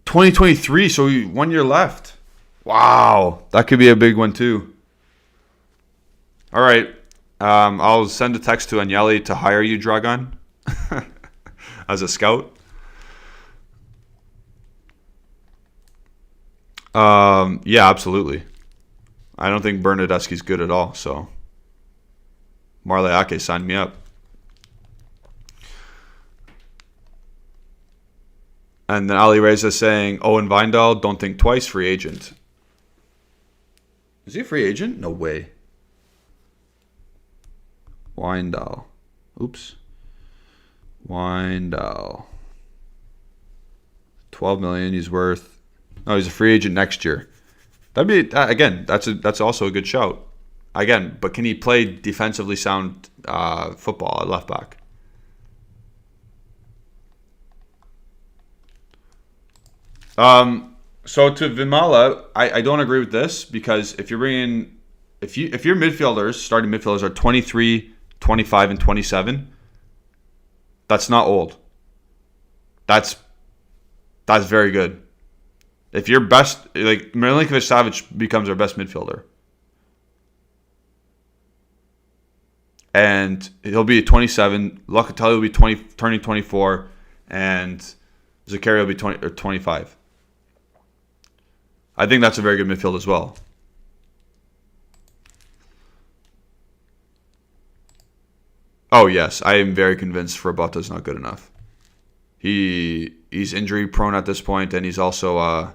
2023, so 1 year left. Wow, that could be a big one too. All right, I'll send a text to Agnelli to hire you, Dragan, as a scout. Yeah, absolutely. I don't think Bernadeschi's good at all, so Marley Ake signed me up. And then Ali Reza saying, Owen Weindal, don't think twice, free agent. Is he a free agent? No way. Weindal. Oops. Weindal. 12 million he's worth. No, he's a free agent next year. That'd be again, that's also a good shout. Again, but can he play defensively sound football at left back? So to Vimala, I don't agree with this because if your midfielders, starting midfielders are 23, 25, and 27, that's not old. That's very good. If your best, like Milinkovic-Savic becomes our best midfielder. And he'll be 27, Locatelli will be turning 24, and Zakaria will be 25. I think that's a very good midfield as well. Oh, yes. I am very convinced Rabata's not good enough. He's injury prone at this point, and he's also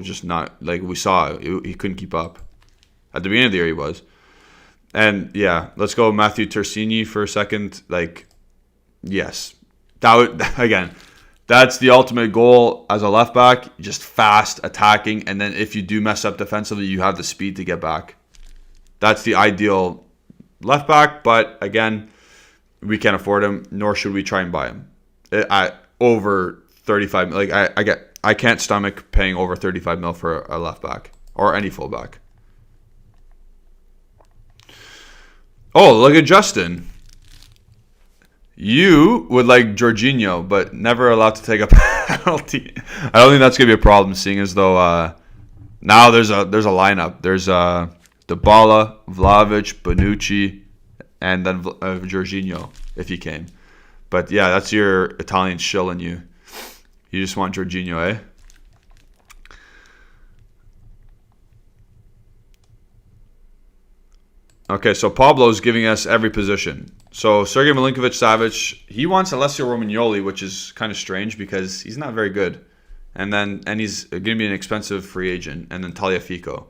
just not, like we saw, he couldn't keep up. At the beginning of the year, he was. And, yeah, let's go Matthew Tersini for a second. Like, yes. That would, again... That's the ultimate goal as a left back, just fast attacking, and then if you do mess up defensively, you have the speed to get back. That's the ideal left back, but again, we can't afford him, nor should we try and buy him. Over 35, like I can't stomach paying over 35 mil for a left back or any full back. Oh, look at Justin. You would like Jorginho, but never allowed to take a penalty. I don't think that's gonna be a problem, seeing as though now there's a lineup. There's Dybala, Vlahovic, Bonucci, and then Jorginho if he came. But yeah, that's your Italian shill in you. You just want Jorginho, eh? Okay, so Pablo's giving us every position. So Sergej Milinkovic-Savic, he wants Alessio Romagnoli, which is kind of strange because he's not very good. And he's going to be an expensive free agent. And then Tagliafico.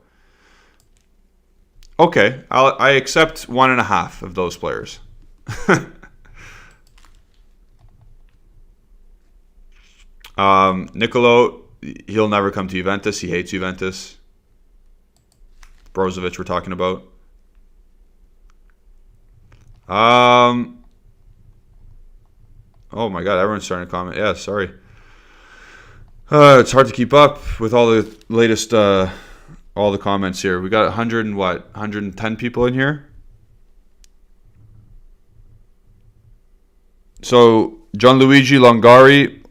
Okay, I accept 1.5 of those players. Nicolo, he'll never come to Juventus. He hates Juventus. Brozovic, we're talking about. Oh my God, everyone's starting to comment. Yeah, sorry. It's hard to keep up with all the latest, all the comments here. We got 110 people in here. So Gianluigi Longari,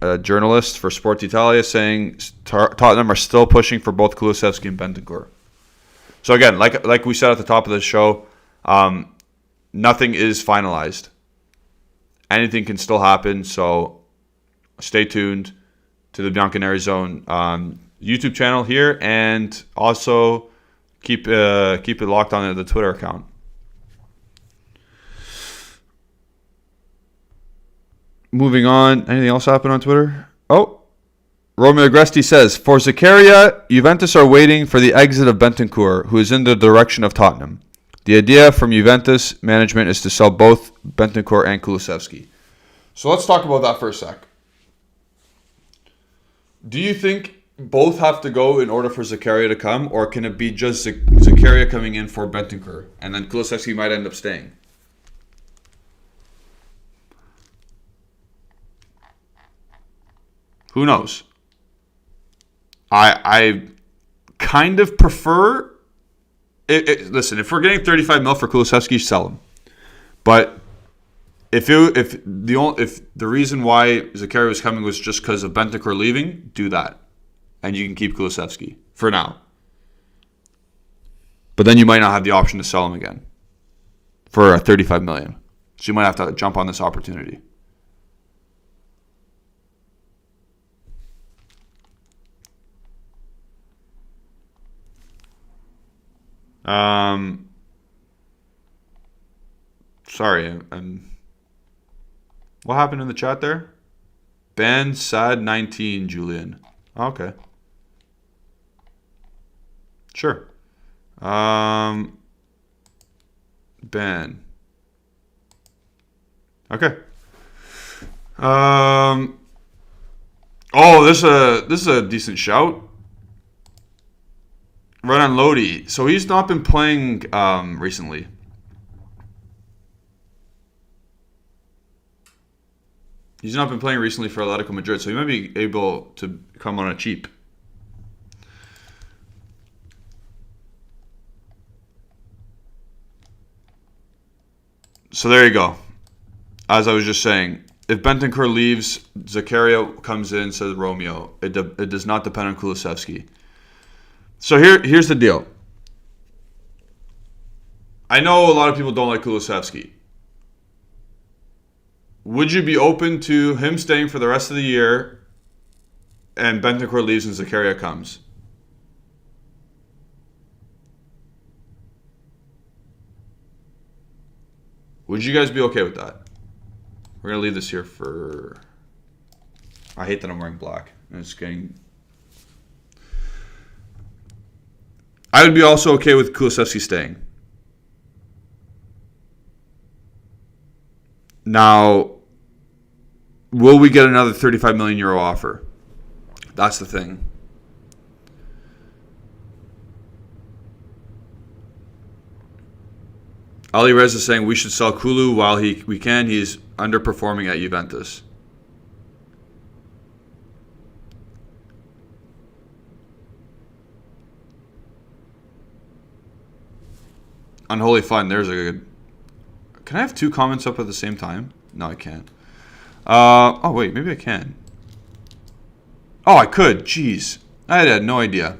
a journalist for Sport Italia, saying Tottenham are still pushing for both Kulusevski and Bentancur. So again, like we said at the top of the show, nothing is finalized. Anything can still happen, so stay tuned to the Bianconeri YouTube channel here, and also keep it locked on the Twitter account. Moving on, anything else happen on Twitter? Oh, Romeo Agresti says, for Zakaria, Juventus are waiting for the exit of Bentancur, who is in the direction of Tottenham. The idea from Juventus management is to sell both Bentancur and Kulusevski. So let's talk about that for a sec. Do you think both have to go in order for Zakaria to come, or can it be just Zakaria coming in for Bentancur, and then Kulusevski might end up staying? Who knows? I kind of prefer... listen, if we're getting 35 mil for Kulusevski, sell him. But if the reason why Zakaria was coming was just because of Bentancur leaving, do that. And you can keep Kulusevski for now. But then you might not have the option to sell him again for 35 million. So you might have to jump on this opportunity. Sorry, what happened in the chat there? Ban sad 19, Julian. Okay. Sure. Ban. Okay. Oh, this is a decent shout. Renan Lodi. So he's not been playing recently. He's not been playing recently for Atletico Madrid, so he might be able to come on a cheap. So there you go. As I was just saying, if Bentancur leaves, Zakaria comes in, says Romeo. It does not depend on Kulusevski. So here's the deal. I know a lot of people don't like Kulusevski. Would you be open to him staying for the rest of the year and Bentancur leaves and Zakaria comes? Would you guys be okay with that? We're going to leave this here for... I hate that I'm wearing black. It's getting... I would be also okay with Kulusevski staying. Now, will we get another 35 million euro offer? That's the thing. Ali Rez is saying we should sell Kulu while we can. He's underperforming at Juventus. Unholy Fun. There's a good... Can I have two comments up at the same time? No, I can't. Oh, wait. Maybe I can. Oh, I could. Jeez. I had no idea.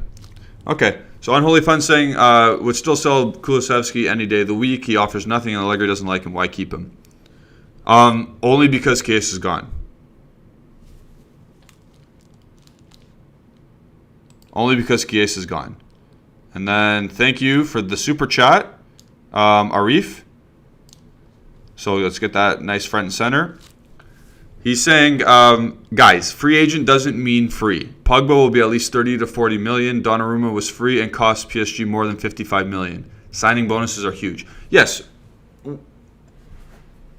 Okay. So Unholy Fun saying, would still sell Kulusevski any day of the week. He offers nothing and Allegri doesn't like him. Why keep him? Only because Case is gone. Only because Chiesa is gone. And then thank you for the super chat, Arif. So let's get that nice front and center. He's saying, guys, free agent doesn't mean free. Pogba will be at least 30 to 40 million. Donnarumma was free and cost PSG more than 55 million. Signing bonuses are huge. Yes,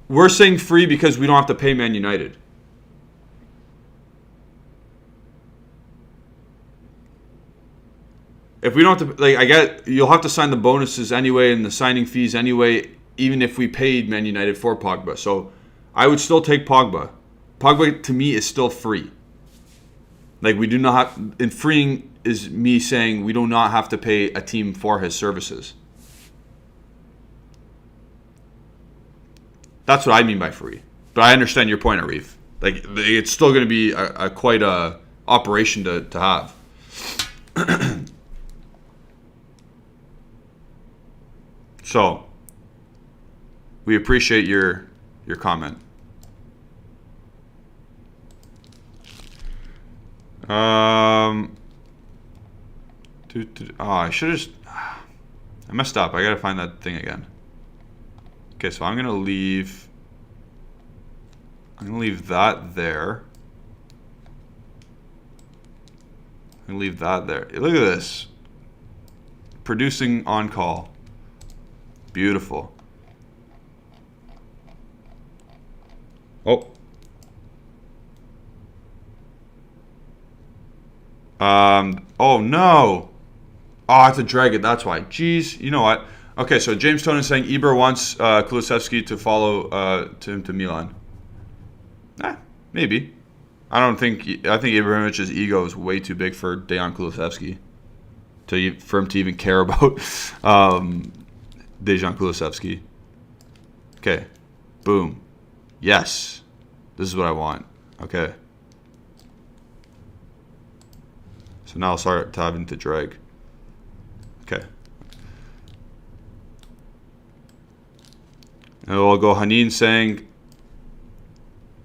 we're saying free because we don't have to pay Man United. If we don't have to, I get you'll have to sign the bonuses anyway and the signing fees anyway, even if we paid Man United for Pogba. So I would still take Pogba. Pogba to me is still free. We do not have, and freeing is me saying we do not have to pay a team for his services. That's what I mean by free. But I understand your point, Arif. It's still going to be quite a operation to have. So, we appreciate your comment. I should have. I messed up. I gotta find that thing again. Okay, so I'm gonna leave that there. I'm gonna leave that there. Look at this. Producing on call. Beautiful. Oh. Oh no. Oh, I have to drag it. That's why. Jeez. You know what? Okay, so James Tone is saying Ibra wants Kulusevski to follow to Milan. Maybe. I think Ibrahimovic's ego is way too big for Dejan Kulusevski for him to even care about Dejan Kulusevski. Okay. Boom. Yes. This is what I want. Okay. So now I'll start having to drag. Okay. And we'll go Hanin saying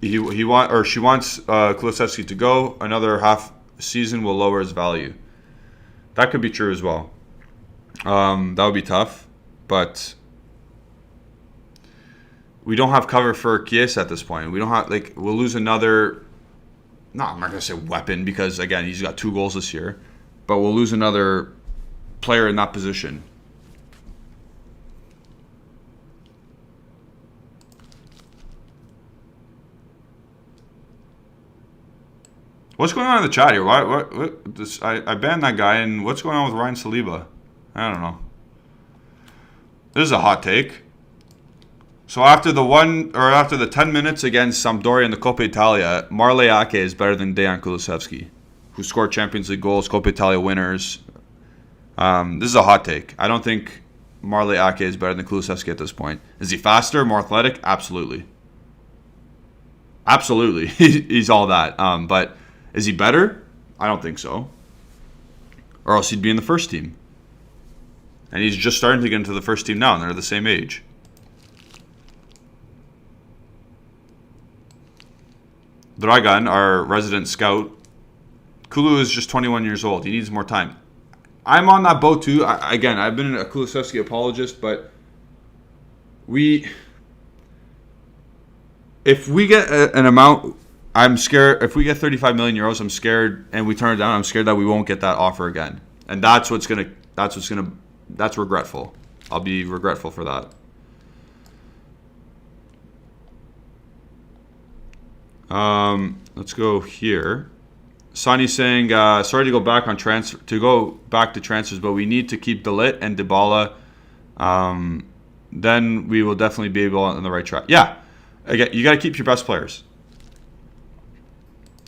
she wants Kulusevski to go. Another half season will lower his value. That could be true as well. That would be tough. But we don't have cover for Chiesa at this point. We don't have, we'll lose another, no, I'm not going to say weapon because, again, he's got 2 goals this year. But we'll lose another player in that position. What's going on in the chat here? I banned that guy, and what's going on with Ryan Saliba? I don't know. This is a hot take. So after the 10 minutes against Sampdoria in the Coppa Italia, Marley Ake is better than Dejan Kulusevski, who scored Champions League goals, Coppa Italia winners. This is a hot take. I don't think Marley Ake is better than Kulusevski at this point. Is he faster, more athletic? Absolutely. Absolutely. He's all that. But is he better? I don't think so. Or else he'd be in the first team. And he's just starting to get into the first team now, and they're the same age. Dragan, our resident scout, Kulu is just 21 years old. He needs more time. I'm on that boat too. I've been a Kulusevski apologist, but if we get an amount, I'm scared. If we get 35 million euros, I'm scared, and we turn it down. I'm scared that we won't get that offer again, and that's regretful. I'll be regretful for that. Let's go here. Sonny's saying, sorry to go back to transfers, but we need to keep De Ligt and Dybala. Then we will definitely be able on the right track. Yeah, again, you got to keep your best players.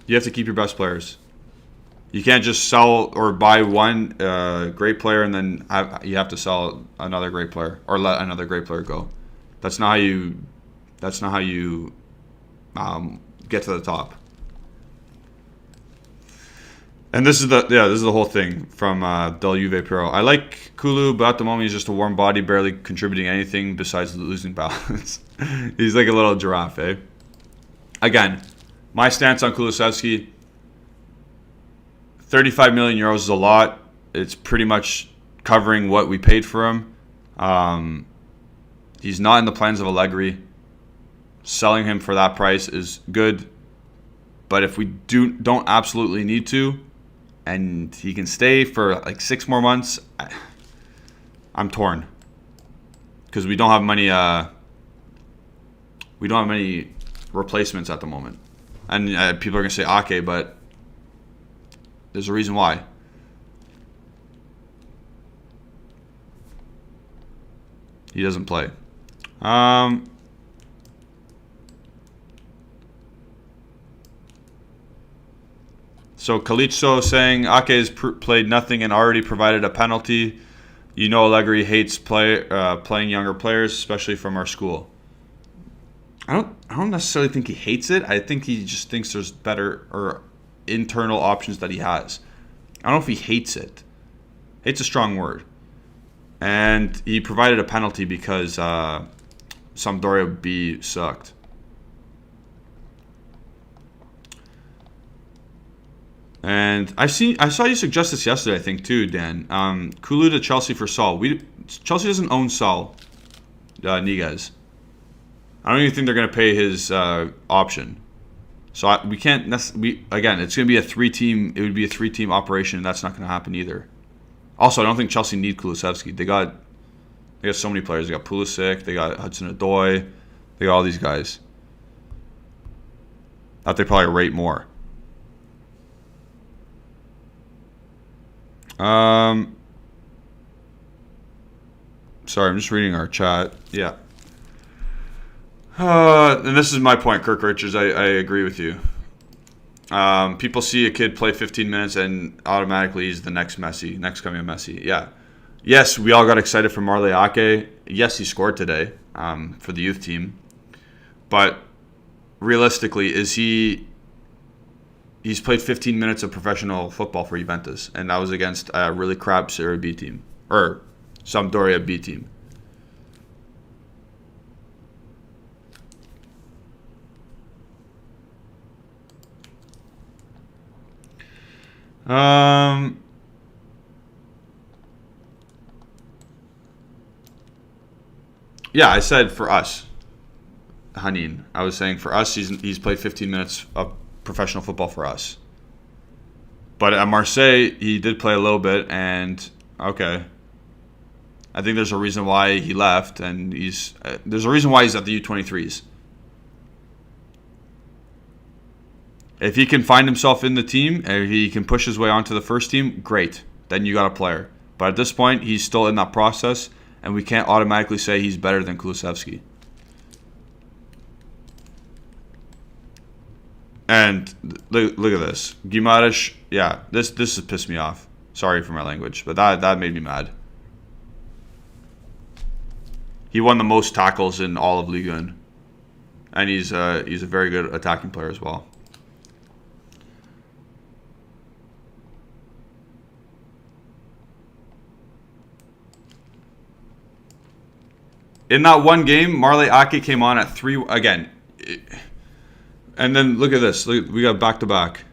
You have to keep your best players. You can't just sell or buy one great player and then you have to sell another great player or let another great player go. That's not how you get to the top. And this is the whole thing from Del Juve Pro. I like Kulu, but at the moment he's just a warm body, barely contributing anything besides losing balance. He's like a little giraffe, eh? Again, my stance on Kulusevski, 35 million euros is a lot. It's pretty much covering what we paid for him. He's not in the plans of Allegri. Selling him for that price is good. But if we don't absolutely need to, and he can stay for like 6 more months, I'm torn. Because we don't have many replacements at the moment. And people are going to say Ake, but there's a reason why. He doesn't play. So Kalitso saying Ake has played nothing and already provided a penalty. You know Allegri hates playing younger players, especially from our school. I don't necessarily think he hates it. I think he just thinks there's better or internal options that he has. I don't know if he hates it. Hate's a strong word. And he provided a penalty because Sampdoria B sucked. And I saw you suggest this yesterday, I think, too, Dan. Kulu to Chelsea for Saul. Chelsea doesn't own Saul Niguez. I don't even think they're going to pay his option. So we can't. Again, it's going to be a 3-team. It would be a 3-team operation, and that's not going to happen either. Also, I don't think Chelsea need Kulusevski. They got so many players. They got Pulisic. They got Hudson-Odoi. They got all these guys that they probably rate more. Sorry, I'm just reading our chat. Yeah. And this is my point, Kirk Richards. I agree with you. People see a kid play 15 minutes and automatically he's the next Messi, next coming of Messi. Yeah. Yes, we all got excited for Marley Ake. Yes, he scored today for the youth team. But realistically, he's played 15 minutes of professional football for Juventus, and that was against a really crap Serie B team, or Sampdoria B team. Yeah, I said for us, Hanin. I was saying for us, he's played 15 minutes of professional football for us. But at Marseille, he did play a little bit, and okay. I think there's a reason why he left, and there's a reason why he's at the U23s. If he can find himself in the team, and he can push his way onto the first team, great. Then you got a player. But at this point, he's still in that process, and we can't automatically say he's better than Kulusevski. And look at this. Guimaraes, yeah, this has pissed me off. Sorry for my language, but that made me mad. He won the most tackles in all of Ligue 1. And he's a very good attacking player as well. In that one game, Marley Ake came on at 3 again. And then look at this. We got back-to-back.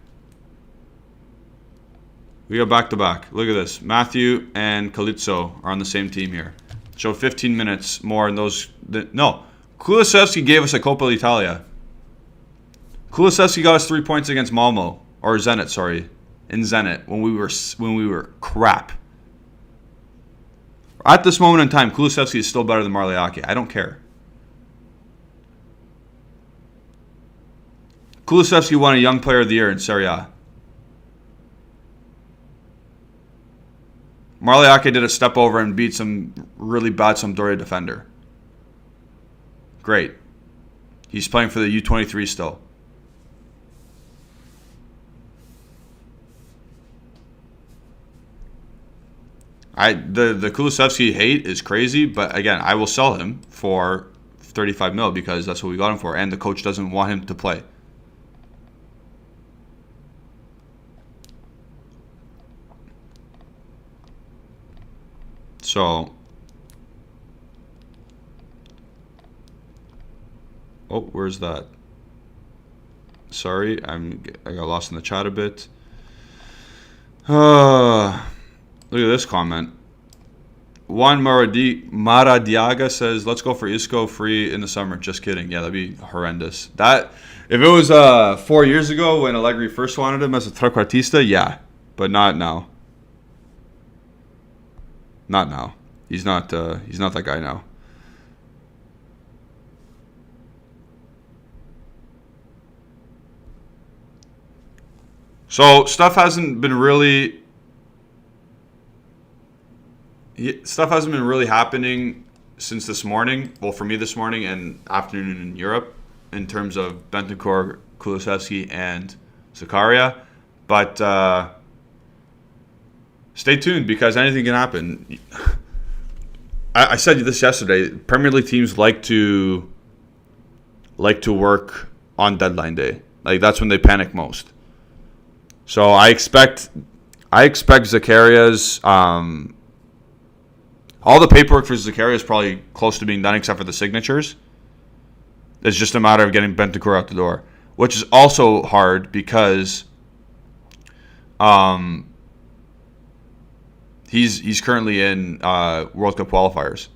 Look at this. Matthew and Kalitso are on the same team here. Showed 15 minutes more in those. No. Kulusevski gave us a Coppa Italia. Kulusevski got us 3 points against Malmo. Or Zenit, sorry. In Zenit. When we were crap. At this moment in time, Kulusevski is still better than Marley Ake. I don't care. Kulusevski won a Young Player of the Year in Serie A. Marley Ake did a step over and beat some really bad Sampdoria defender. Great. He's playing for the U23 still. The Kulusevski hate is crazy, but again, I will sell him for 35 mil because that's what we got him for, and the coach doesn't want him to play. So, oh, where's that? Sorry, I got lost in the chat a bit. Look at this comment. Juan Maradiaga says, "Let's go for Isco free in the summer." Just kidding. Yeah, that'd be horrendous. That if it was 4 years ago when Allegri first wanted him as a trequartista, yeah, but not now. Not now. He's not that guy now. So stuff hasn't been really happening since this morning. Well, for me this morning and afternoon in Europe in terms of Bentancur, Kulusesvski, and Zakaria. But stay tuned because anything can happen. I said this yesterday. Premier League teams like to work on deadline day. Like that's when they panic most. So I expect Zakaria's all the paperwork for Zakaria is probably close to being done except for the signatures. It's just a matter of getting Bentancur out the door, which is also hard because he's currently in World Cup qualifiers.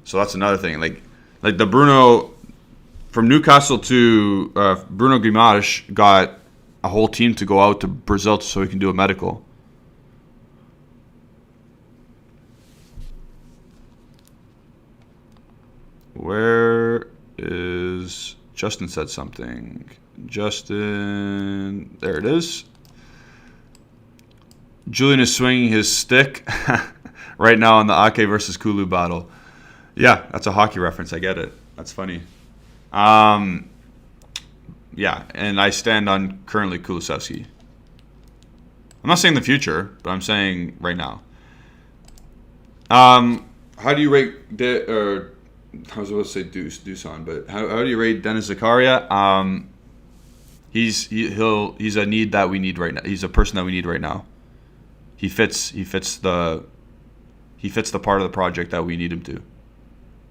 So that's another thing. Like the Bruno from Newcastle to Bruno Guimaraes got a whole team to go out to Brazil so he can do a medical. Where is Justin said something? Justin, there it is. Julian is swinging his stick right now on the Ake versus Kulu battle. Yeah, that's a hockey reference. I get it. That's funny. Yeah, and I stand on currently Kulusevski. I'm not saying the future, but I'm saying right now. How do you rate I was supposed to say Dusan, but how do you rate Denis Zakaria? He's a need that we need right now. He's a person that we need right now. He fits the part of the project that we need him to.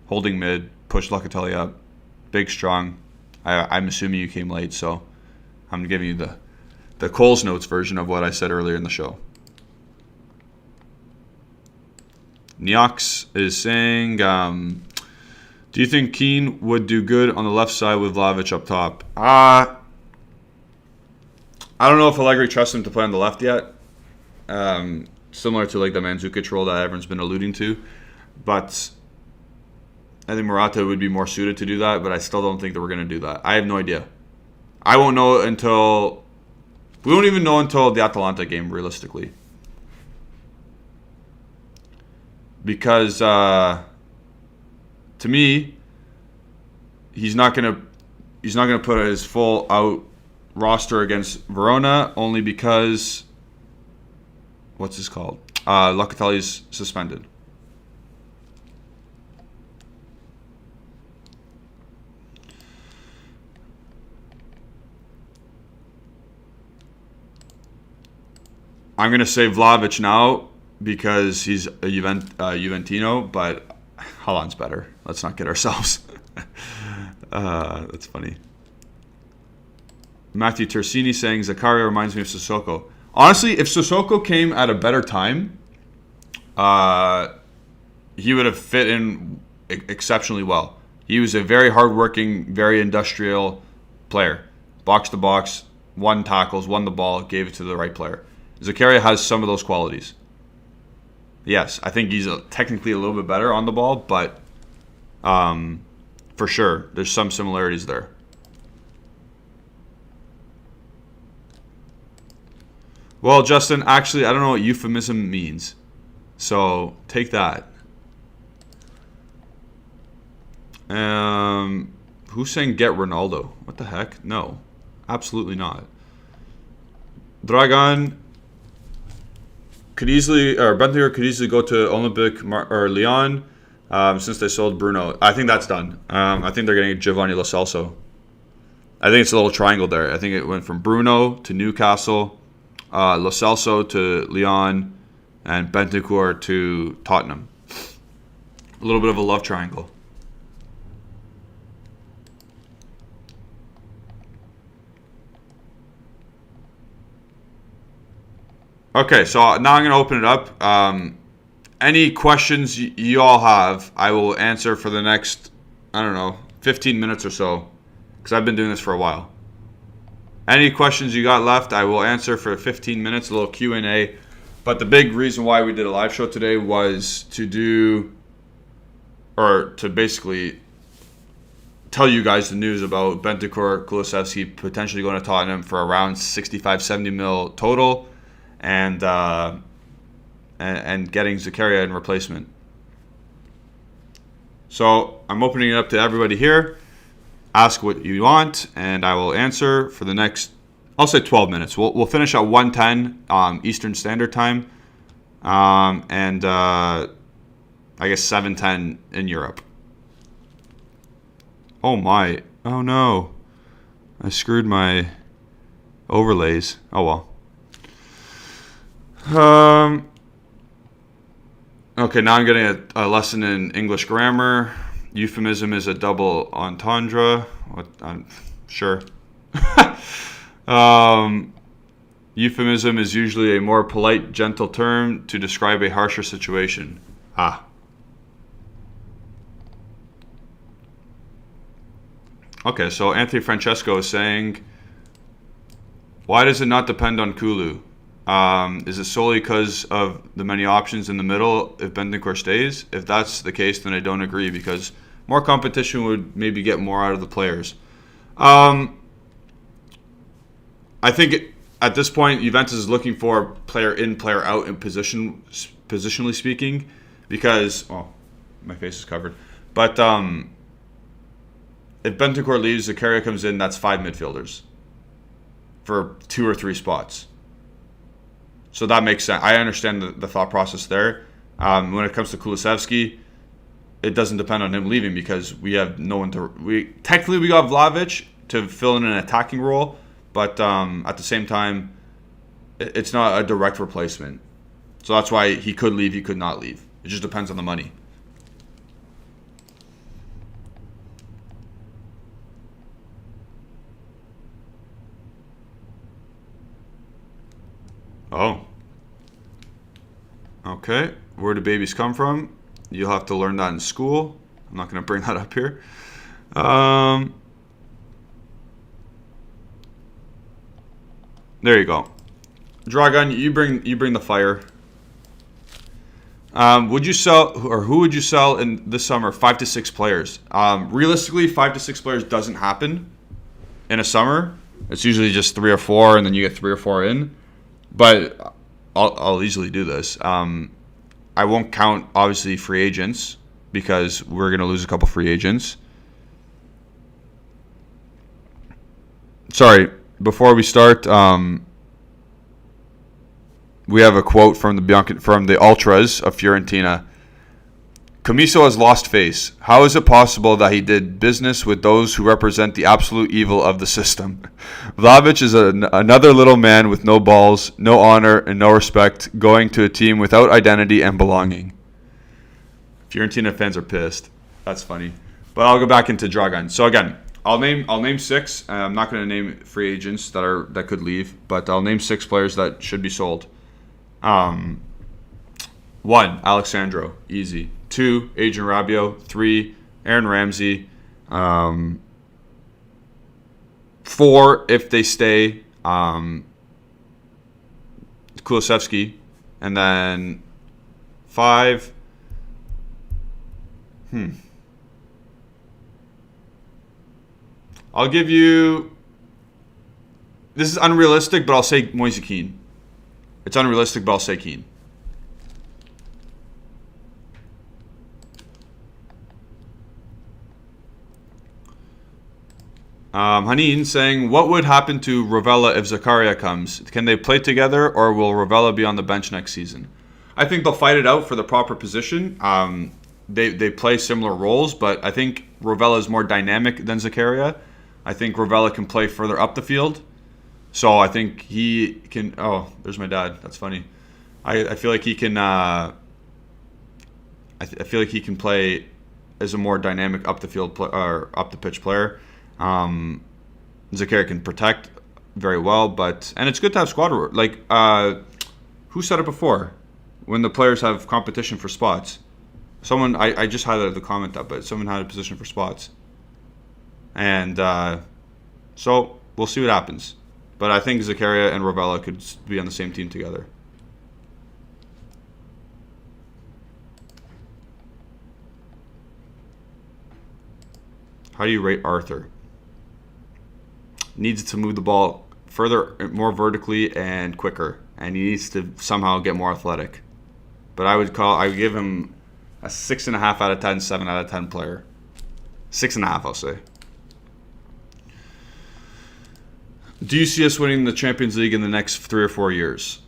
Holding mid, push Locatelli up, big, strong. I'm assuming you came late, so I'm giving you the Coles Notes version of what I said earlier in the show. Neox is saying, do you think Keane would do good on the left side with Vlahovic up top? I don't know if Allegri trusts him to play on the left yet. Similar to like the Mandzukic role that everyone's been alluding to. But I think Morata would be more suited to do that, but I still don't think that we're going to do that. I have no idea. We won't even know until the Atalanta game, realistically. Because to me, he's not gonna put his full out roster against Verona only because Locatelli's suspended. I'm gonna say Vlahovic now because he's a Juventino, but Haaland's better. Let's not get ourselves. That's funny. Matthew Tersini saying Zakaria reminds me of Sissoko. Honestly, if Sissoko came at a better time, he would have fit in exceptionally well. He was a very hardworking, very industrial player. Box to box, won tackles, won the ball, gave it to the right player. Zakaria has some of those qualities. Yes, I think he's technically a little bit better on the ball, but for sure, there's some similarities there. Well, Justin, actually, I don't know what euphemism means, so take that. Who's saying get Ronaldo? What the heck? No, absolutely not. Dragan Bentancur could easily go to Olympique or Lyon since they sold Bruno. I think that's done. I think they're getting Giovanni Lo Celso. I think it's a little triangle there. I think it went from Bruno to Newcastle, Lo Celso to Lyon, and Bentancur to Tottenham. A little bit of a love triangle. Okay, so now I'm going to open it up. Any questions you all have, I will answer for the next, 15 minutes or so, because I've been doing this for a while. Any questions you got left, I will answer for 15 minutes, a little Q&A. But the big reason why we did a live show today was to basically tell you guys the news about Bentancur, Kulusesvski potentially going to Tottenham for around 65-70 mil total, and getting Zakaria in replacement. So I'm opening it up to everybody here. Ask what you want, and I will answer for the next, I'll say 12 minutes. We'll finish at 1:10 Eastern Standard Time, and I guess 7:10 in Europe. Oh my! Oh no! I screwed my overlays. Oh well. Okay, now I'm getting a lesson in English grammar. Euphemism is a double entendre. What? I'm sure. Euphemism is usually a more polite, gentle term to describe a harsher situation. Okay, so Anthony Francesco is saying, why does it not depend on Kulu? Is it solely because of the many options in the middle if Bentancur stays? If that's the case, then I don't agree, because more competition would maybe get more out of the players. I think at this point, Juventus is looking for player in, player out in positionally speaking, because my face is covered. But if Bentancur leaves, Zakaria comes in. That's 5 midfielders for 2 or 3 spots. So that makes sense. I understand the thought process there. When it comes to Kulusevski, it doesn't depend on him leaving, because we have no one to. We got Vlahovic to fill in an attacking role, but at the same time, it's not a direct replacement. So that's why he could leave, he could not leave. It just depends on the money. Oh. Okay. Where do babies come from? You'll have to learn that in school. I'm not going to bring that up here. There you go. Dragon, you bring the fire. Would you sell, or who would you sell in this summer? 5 to 6 players. Realistically, 5 to 6 players doesn't happen in a summer. It's usually just 3 or 4, and then you get 3 or 4 in. But I'll easily do this. I won't count, obviously, free agents, because we're going to lose a couple free agents. Sorry, before we start, we have a quote from the Ultras of Fiorentina. Camiso has lost face. How is it possible that he did business with those who represent the absolute evil of the system? Vlahovic is another little man with no balls, no honor, and no respect, going to a team without identity and belonging. Fiorentina fans are pissed. That's funny. But I'll go back into Dragan. So again, I'll name 6. I'm not going to name free agents that could leave, but I'll name 6 players that should be sold. 1, Alexandro, easy. 2, Adrian Rabiot. 3, Aaron Ramsey. 4, if they stay, Kulusevski. And then 5, I'll give you, this is unrealistic, but I'll say Moise Kean. It's unrealistic, but I'll say Kean. Hanin saying, what would happen to Rovella if Zakaria comes? Can they play together, or will Rovella be on the bench next season? I think they'll fight it out for the proper position. They play similar roles, but I think Rovella is more dynamic than Zakaria. I think Rovella can play further up the field. So I think he can... Oh, there's my dad. That's funny. I feel like he can. I feel like he can play as a more dynamic up the field or up the pitch player. Zakaria can protect very well, and it's good to have squad work. Like who said it before? When the players have competition for spots, someone I just highlighted the comment up, but someone had a position for spots, and so we'll see what happens. But I think Zakaria and Rovella could be on the same team together. How do you rate Arthur? Needs to move the ball further, more vertically and quicker, and he needs to somehow get more athletic. But I would give him a 6.5 out of 10, 7 out of 10 player. 6.5, I'll say. Do you see us winning the Champions League in the next 3 or 4 years?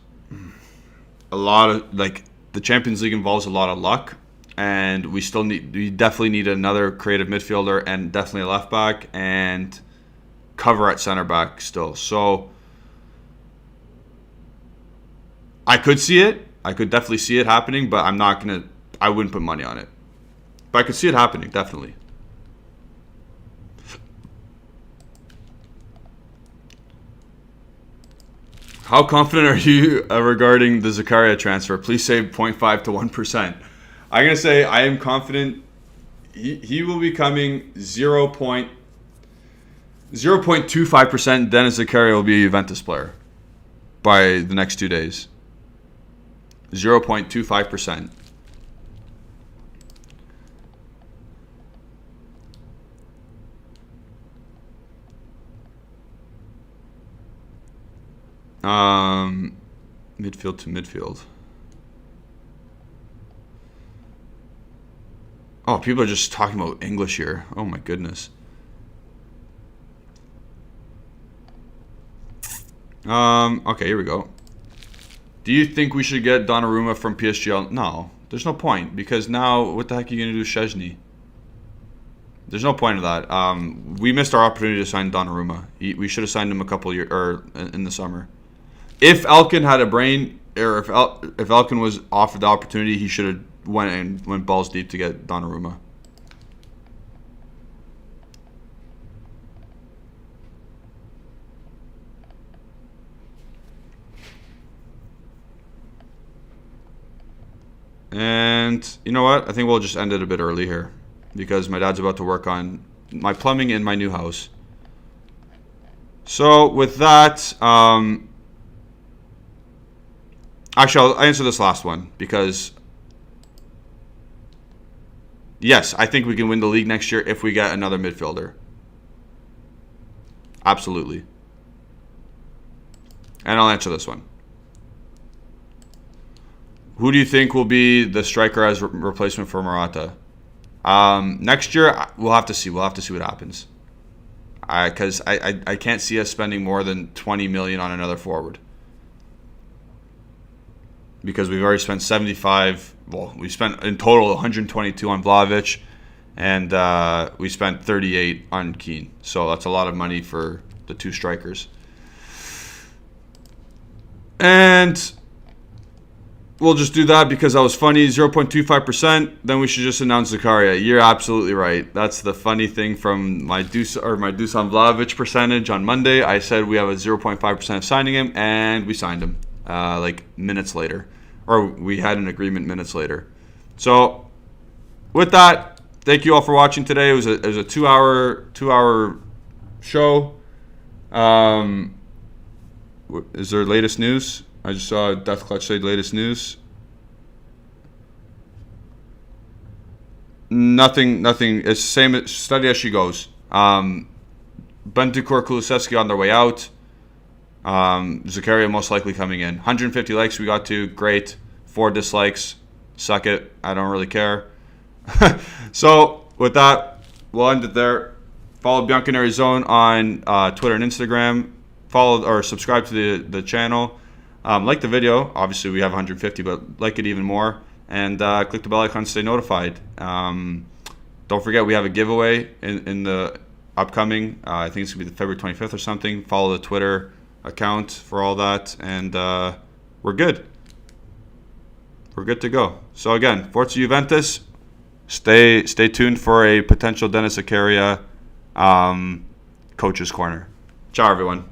A lot of the Champions League involves a lot of luck. And we definitely need another creative midfielder and definitely a left back and cover at center back still. So I could see it. I could definitely see it happening, but I wouldn't put money on it. But I could see it happening, definitely. How confident are you regarding the Zakaria transfer? Please say 0.5 to 1%. I'm going to say I am confident he will be coming 0.25%. Dennis Zakaria will be a Juventus player by the next 2 days. 0.25%. Midfield to midfield. Oh, people are just talking about English here. Oh my goodness. Okay, here we go. Do you think we should get Donnarumma from PSG? No, there's no point, because now what the heck are you gonna do, Szczęsny? There's no point of that. We missed our opportunity to sign Donnarumma. We should have signed him a couple years or in the summer. If Elkin had a brain, or if Elkin was offered the opportunity, he should have went balls deep to get Donnarumma. And you know what? I think we'll just end it a bit early here, because my dad's about to work on my plumbing in my new house. So with that, actually, I'll answer this last one, because yes, I think we can win the league next year if we get another midfielder. Absolutely. And I'll answer this one. Who do you think will be the striker as replacement for Morata? Next year, we'll have to see. We'll have to see what happens. Because I can't see us spending more than 20 million on another forward. Because we've already spent 75. Well, we spent in total 122 on Vlahovic, and we spent 38 on Keane. So that's a lot of money for the two strikers. And we'll just do that because that was funny. 0.25%. Then we should just announce Zakaria. You're absolutely right. That's the funny thing from my Dusan Vlahovic percentage on Monday. I said we have a 0.5% of signing him, and we signed him like minutes later. Or we had an agreement minutes later. So with that, thank you all for watching today. It was a 2-hour show. Is there latest news? I just saw Death Clutch say latest news. Nothing. It's the same. Steady as she goes. Bentancur and Kulusesvski on their way out. Zakaria most likely coming in. 150 likes we got to. Great. 4 dislikes. Suck it. I don't really care. So with that, we'll end it there. Follow bianconerizone on Twitter and Instagram. Follow or subscribe to the channel. Like the video. Obviously, we have 150, but like it even more. And click the bell icon to stay notified. Don't forget, we have a giveaway in the upcoming. I think it's going to be the February 25th or something. Follow the Twitter account for all that. And we're good. we're good to go. So again, Forza Juventus. Stay tuned for a potential Dennis Zakaria coach's corner. Ciao, everyone.